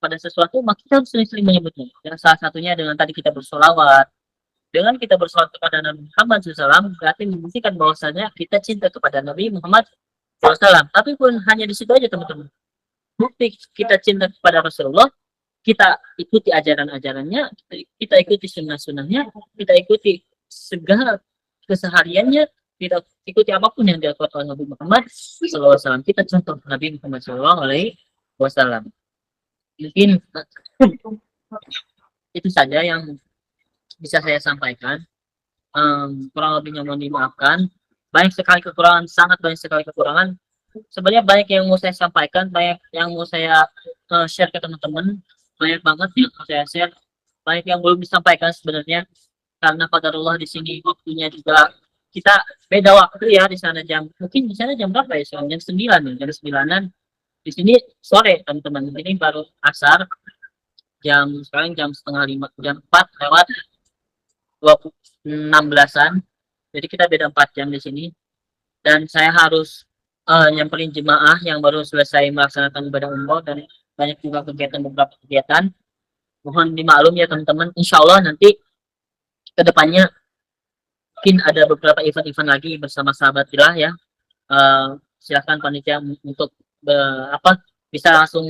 pada sesuatu, maka kita harus sering-sering menyebutnya. Dan salah satunya dengan tadi kita bersolawat. Dengan kita bersolawat kepada Nabi Muhammad SAW, berarti membuktikan bahwasanya kita cinta kepada Nabi Muhammad SAW. Tapi pun hanya di situ aja, teman-teman. Bukti kita cinta kepada Rasulullah, kita ikuti ajaran-ajarannya, kita ikuti sunnah-sunnahnya, kita ikuti segala kesehariannya, kita ikuti apapun yang dilakukan oleh Nabi Muhammad SAW. Kita contoh Nabi Muhammad SAW. Mungkin itu saja yang bisa saya sampaikan. Kurang lebihnya mohon dimaafkan. Banyak sekali kekurangan, sangat banyak sekali kekurangan. Sebenarnya banyak yang mau saya sampaikan, banyak yang mau saya share ke teman-teman, banyak banget yang mau saya share, banyak yang belum disampaikan sebenarnya, karena qadarullah di sini waktunya juga kita beda waktu ya. Di sana mungkin di sana jam berapa ya? Jam 9 ya, jam 9-an. Di sini sore, teman-teman. Ini baru asar. sekarang jam setengah 5, jam 4 lewat 16-an. Jadi kita beda 4 jam di sini. Dan saya harus nyamperin jemaah yang baru selesai melaksanakan ibadah umroh dan banyak juga beberapa kegiatan. Mohon dimaklum ya teman-teman. Insya Allah nanti kedepannya mungkin ada beberapa event-event lagi bersama sahabat Filah ya. Silahkan panitia untuk bisa langsung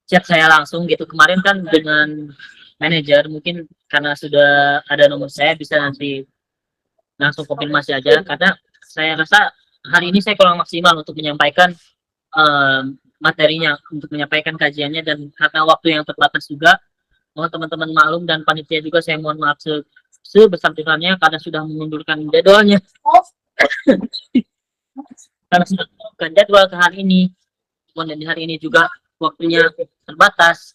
chat saya langsung gitu. Kemarin kan dengan manajer, mungkin karena sudah ada nomor saya bisa nanti langsung konfirmasi aja, karena saya rasa hari ini saya kurang maksimal untuk menyampaikan materinya, untuk menyampaikan kajiannya, dan karena waktu yang terbatas juga, mohon teman-teman maklum, dan panitia juga saya mohon maaf sebesar-besarnya karena sudah mengundurkan jadwalnya. Karena sudah mengundurkan jadwal ke hari ini, kemudian di hari ini juga waktunya terbatas.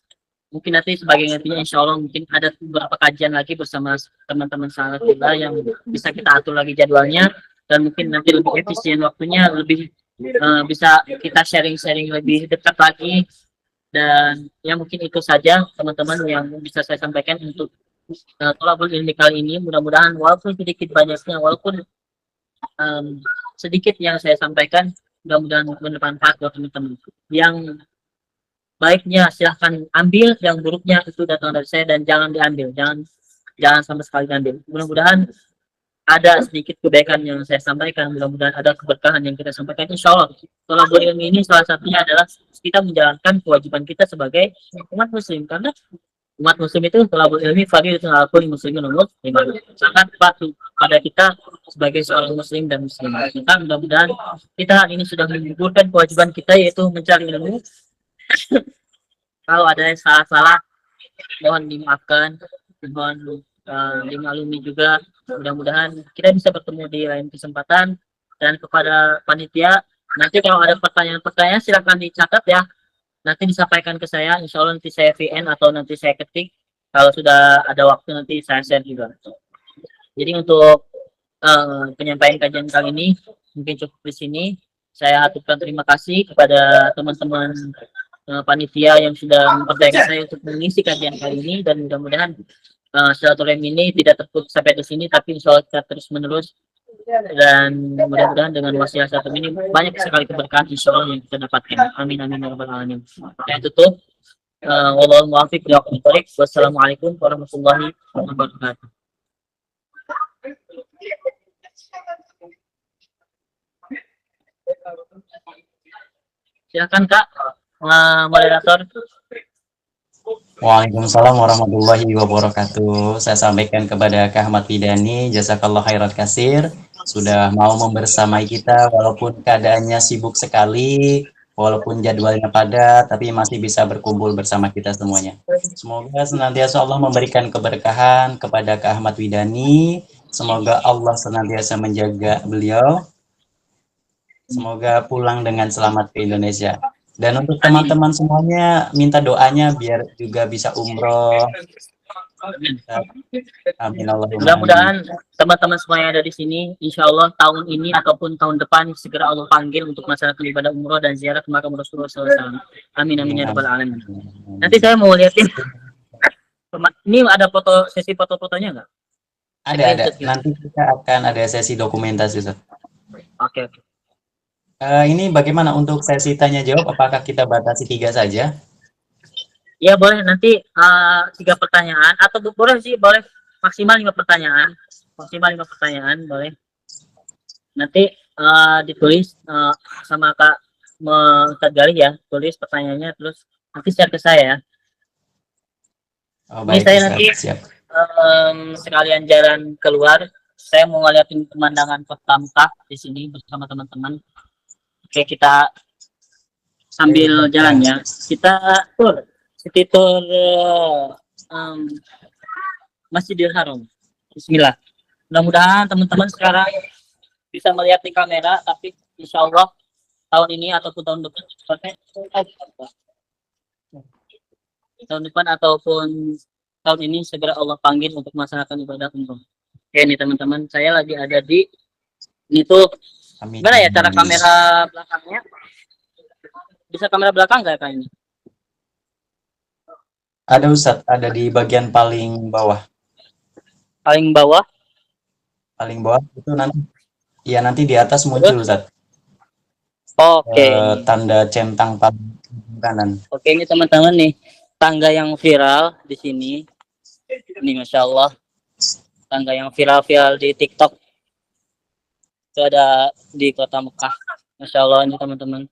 Mungkin nanti sebagai gantinya insya Allah mungkin ada beberapa kajian lagi bersama teman-teman sahabat kita yang bisa kita atur lagi jadwalnya, dan mungkin nanti lebih efisien waktunya, lebih bisa kita sharing-sharing lebih dekat lagi. Dan ya mungkin itu saja teman-teman yang bisa saya sampaikan untuk Thalabul Ilmi kali ini. Mudah-mudahan walaupun sedikit banyaknya, walaupun sedikit yang saya sampaikan, mudah-mudahan bermanfaat buat teman-teman. Yang baiknya silahkan ambil, yang buruknya itu datang dari saya dan jangan diambil, jangan sama sekali diambil. Mudah-mudahan ada sedikit kebaikan yang saya sampaikan, mudah-mudahan ada keberkahan yang kita sampaikan. Insya Allah Thalabul Ilmi ini salah satunya adalah kita menjalankan kewajiban kita sebagai umat muslim, karena umat muslim itu Thalabul Ilmi fardhu ala kulli muslimin wa muslimat, sangat patuh pada kita sebagai seorang muslim dan muslimah. Maka mudah-mudahan kita hari ini sudah menggugurkan kewajiban kita, yaitu mencari ilmu. Kalau ada yang salah-salah mohon dimaafkan, mohon dimaklumi juga. Mudah-mudahan kita bisa bertemu di lain kesempatan. Dan kepada panitia, nanti kalau ada pertanyaan-pertanyaan silakan dicatat ya, nanti disampaikan ke saya. Insya Allah nanti saya VN atau nanti saya ketik, kalau sudah ada waktu nanti saya share juga. Jadi untuk penyampaian kajian kali ini mungkin cukup di sini. Saya aturkan terima kasih kepada teman-teman panitia yang sudah mempercayakan saya untuk mengisi kajian kali ini, dan mudah-mudahan silaturahmi ini tidak terputus sampai di sini, tapi insya Allah kita terus menerus, dan mudah-mudahan dengan wasilah satu ini banyak sekali keberkahan insya Allah yang kita dapatkan. Amin amin ya rabbal alamin. Saya tutup. Wallahul muwaffiq ila aqwamit thoriq. Wassalamualaikum warahmatullahi wabarakatuh. Silakan Kak, moderator. Waalaikumsalam warahmatullahi wabarakatuh. Saya sampaikan kepada Kak Ahmad Widani, jazakallah khairat kasir, sudah mau membersamai kita walaupun keadaannya sibuk sekali, walaupun jadwalnya padat, tapi masih bisa berkumpul bersama kita semuanya. Semoga senantiasa Allah memberikan keberkahan kepada Kak Ahmad Widani. Semoga Allah senantiasa menjaga beliau. Semoga pulang dengan selamat ke Indonesia. Dan untuk teman-teman semuanya, minta doanya biar juga bisa umroh. Amin. Mudah-mudahan teman-teman semua yang ada di sini, insya Allah tahun ini ataupun tahun depan segera Allah panggil untuk melaksanakan ibadah umroh dan ziarah ke makam Rasulullah SAW. Amin amin ya rabbal alamin. Nanti saya mau lihatin. Ini ada sesi foto-fotonya nggak? Ada. Nanti kita akan ada sesi dokumentasi. Oke. Ini bagaimana untuk sesi tanya jawab? Apakah kita batasi 3 saja? Ya boleh, nanti 3 pertanyaan atau boleh maksimal 5 pertanyaan. Maksimal 5 pertanyaan boleh. Nanti ditulis sama Kak Ustadz Galih ya, tulis pertanyaannya terus nanti share ke saya. Oh, baik, ini saya nanti siap. Sekalian jalan keluar, saya mau ngeliatin pemandangan kota Mekah di sini bersama teman-teman. Oke, kita sambil jalan ya. Kita city tour Masjidil Haram. Bismillah. Mudah-mudahan teman-teman sekarang bisa melihat di kamera, tapi insya Allah tahun ini ataupun tahun depan ataupun tahun ini segera Allah panggil untuk melaksanakan ibadah umroh. Oke nih teman-teman, saya lagi ada di ini tuh. Gimana ya cara kamera belakangnya? Bisa kamera belakang nggak kayak ini? Ada Ustadz, ada di bagian paling bawah. Paling bawah. Paling bawah itu nanti, ya nanti di atas muncul Ustadz, Oke, ini. tanda centang paling kanan. Oke, ini teman-teman nih, tangga yang viral di sini. Ini Masya Allah, tangga yang viral-viral di TikTok. Itu ada di kota Mekah. Masya Allah ini teman-teman.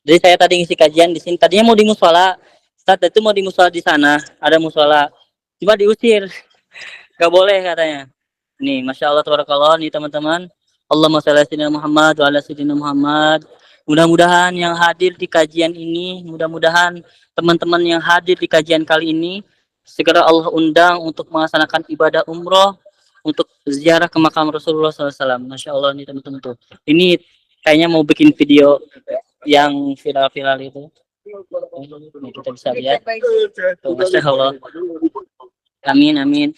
Jadi saya tadi ngisi kajian di sini. Tadinya mau di musola. Saat itu mau di musola di sana. Ada musola. Cuma diusir. Gak boleh katanya. Nih, Masya Allah, tabarakallah nih teman-teman. Allahumma shalli ala sayyidina Muhammad wa ala sayyidina Muhammad. Mudah-mudahan yang hadir di kajian ini, mudah-mudahan teman-teman yang hadir di kajian kali ini, segera Allah undang untuk melaksanakan ibadah umroh, untuk ziarah ke makam Rasulullah SAW. Masya Allah nih teman-teman tuh. Ini kayaknya mau bikin video yang viral-viral itu. Ini kita bisa lihat. Tuh, Masya Allah. Amin, amin.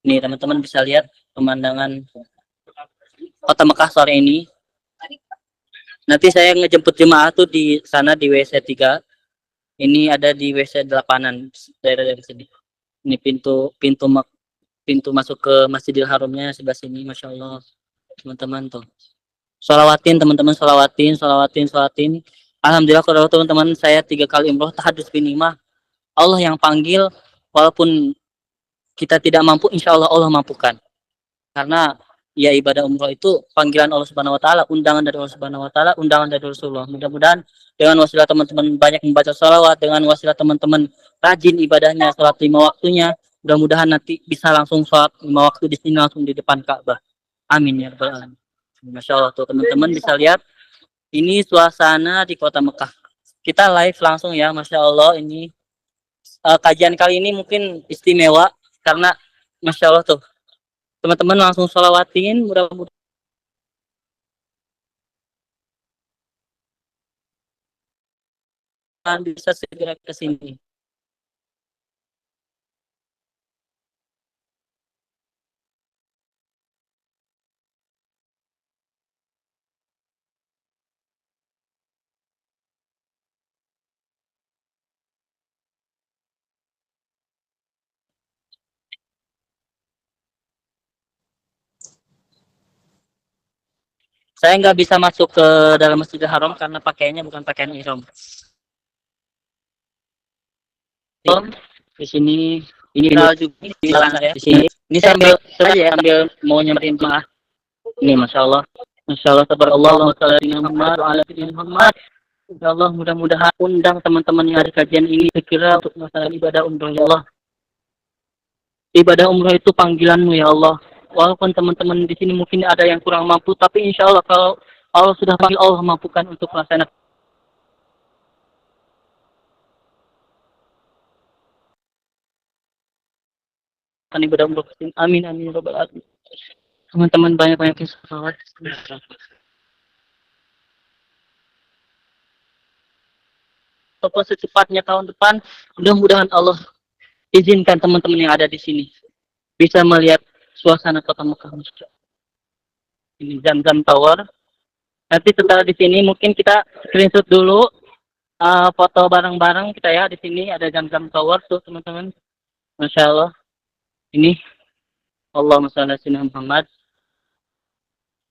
Nih teman-teman bisa lihat pemandangan kota Mekah sore ini. Nanti saya ngejemput jemaah tuh di sana di WC 3. Ini ada di WC 8-an daerah dari sini. Ini pintu masuk ke Masjidil Haramnya sebelah sini. Masya Allah teman-teman tuh. Sholawatin teman-teman, sholawatin. Alhamdulillah kalau teman-teman saya 3 kali umroh tahadus binimah. Allah yang panggil, walaupun kita tidak mampu, insya Allah Allah mampukan. Karena ya ibadah umroh itu panggilan Allah Subhanahu Wa Taala, undangan dari Allah Subhanahu Wa Taala, undangan dari Rasulullah. Mudah-mudahan dengan wasilah teman-teman banyak membaca sholawat, dengan wasilah teman-teman rajin ibadahnya, sholat 5 waktunya, mudah-mudahan nanti bisa langsung sholat 5 waktu di sini langsung di depan Ka'bah. Amin ya rabbal alamin. Masya Allah tuh teman-teman bisa lihat ini suasana di kota Mekah. Kita live langsung ya, Masya Allah ini kajian kali ini mungkin istimewa karena Masya Allah tuh teman-teman langsung sholawatin, mudah-mudahan bisa segera ke sini. Saya nggak bisa masuk ke dalam Masjidil Haram karena pakaiannya bukan pakaian ihram. Di sini ini juga di sana ya. Di sini ini sambil mau nyamperin jemaah. Ini Masya Allah. Masya Allah, tabarakallah, Allahumma shalli ala Muhammad wa ala sayyidina Muhammad. Ya Allah, mudah-mudahan undang teman-teman yang ada kajian ini segera untuk melaksanakan ibadah umroh ya Allah. Ibadah umroh itu panggilanmu ya Allah. Walaupun teman-teman di sini mungkin ada yang kurang mampu, tapi insya Allah kalau Allah sudah panggil, Allah mampukan untuk melaksanakan ibadah umroh. Amin, amin, ya rabbal alamin. Teman-teman banyak-banyak yang sholawat. Apa secepatnya tahun depan, mudah-mudahan Allah izinkan teman-teman yang ada di sini bisa melihat suasana kota Mekah. Ini Zamzam Tower. Nanti setelah di sini mungkin kita screenshot dulu foto bareng-bareng kita ya. Di sini ada Zamzam Tower tuh teman-teman. Masya Allah. Ini Allahumma shalli ala sayyidina Muhammad.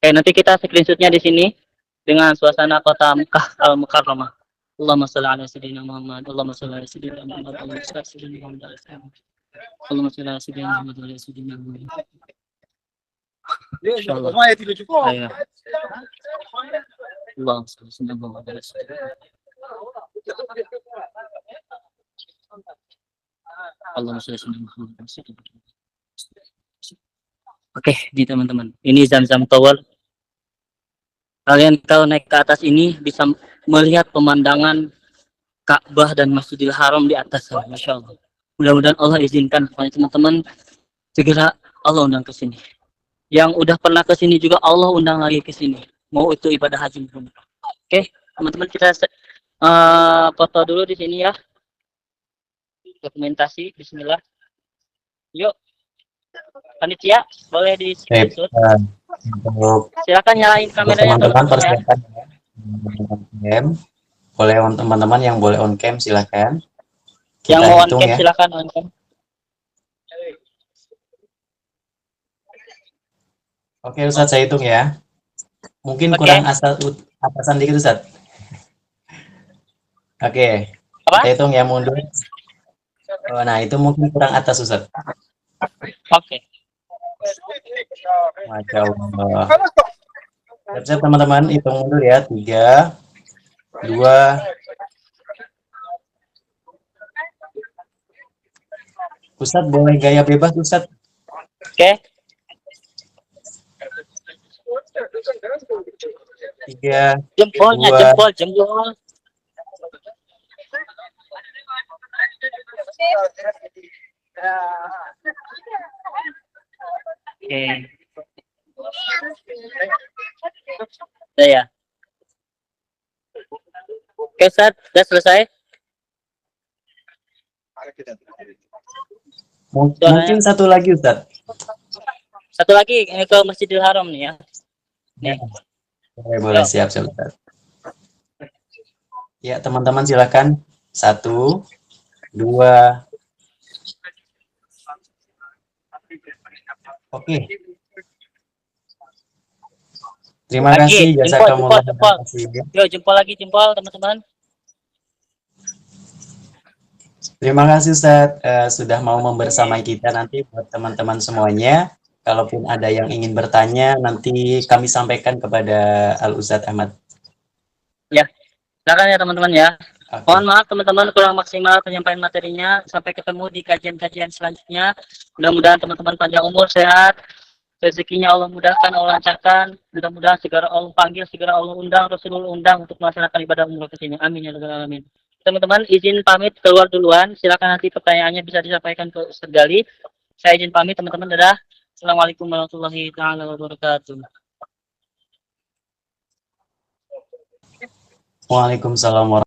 Oke, nanti kita screenshotnya di sini dengan suasana kota Mekah Al-Mukarramah. Allahumma shalli ala sayyidina Muhammad. Allahumma shalli ala sayyidina Muhammad. Allahumma shalli ala sayyidina Muhammad. Allahumma shalli ala sayyidina Muhammad wa ala sayyidina Muhammad. Insyaallah. Ayo. Allahumma shalli ala sayyidina Muhammad wa ala sayyidina Allahumma shalli ala sayyidina Muhammad wa ala sayyidina Muhammad. Oke, di teman-teman. Ini Zamzam Tower. Kalian kalau naik ke atas ini bisa melihat pemandangan Ka'bah dan Masjidil Haram di atas. Masya Allah. Mudah-mudahan Allah izinkan teman-teman segera Allah undang ke sini. Yang udah pernah ke sini juga Allah undang lagi ke sini. Mau itu ibadah haji pun. Oke, teman-teman kita foto dulu di sini ya. Dokumentasi. Bismillah. Yuk. Panitia, boleh di screenshot. Silakan nyalain kameranya teman-teman persilakan ya. Boleh teman-teman yang boleh on cam silakan. Yang Kita mau on hitung cam ya. silakan on cam. Oke Ustadz, saya hitung ya. Mungkin Oke. kurang atasan dikit Ustadz. Oke, Apa? kita hitung ya mundur. Oh, nah itu mungkin kurang atas Ustadz. Oke. Masya Allah. Siap-siap teman-teman, hitung mundur ya. 3, 2. Ustadz boleh gaya bebas Ustadz. Oke. 3, Jempolnya, 2. jempol. Oke. Udah ya. Oke, Ustaz, udah selesai. Mungkin satu lagi Ustadz. Satu lagi ke Masjidil Haram nih ya. Nih. Boleh, siap Ustadz. Ya teman-teman silakan. 1, 2. Oke. Terima kasih jazakumullah. Jempol. Yo, jempol lagi teman-teman. Terima kasih Ustadz sudah mau membersamai kita. Nanti buat teman-teman semuanya, kalaupun ada yang ingin bertanya, nanti kami sampaikan kepada Al Ustadz Ahmad. Ya, silakan ya teman-teman ya. Okay. Mohon maaf teman-teman kurang maksimal penyampaian materinya. Sampai ketemu di kajian-kajian selanjutnya. Mudah-mudahan teman-teman panjang umur, sehat, rezekinya Allah mudahkan, Allah lancarkan. Mudah-mudahan segera Allah panggil, segera Allah undang, Rasulullah undang untuk melaksanakan ibadah umroh ke sini. Amin ya rabbal alamin. Teman-teman izin pamit keluar duluan. Silakan nanti pertanyaannya bisa disampaikan ke Ustaz Gali. Saya izin pamit teman-teman. Dadah. Assalamualaikum warahmatullahi wabarakatuh. Waalaikumsalam warahmatullahi wabarakatuh.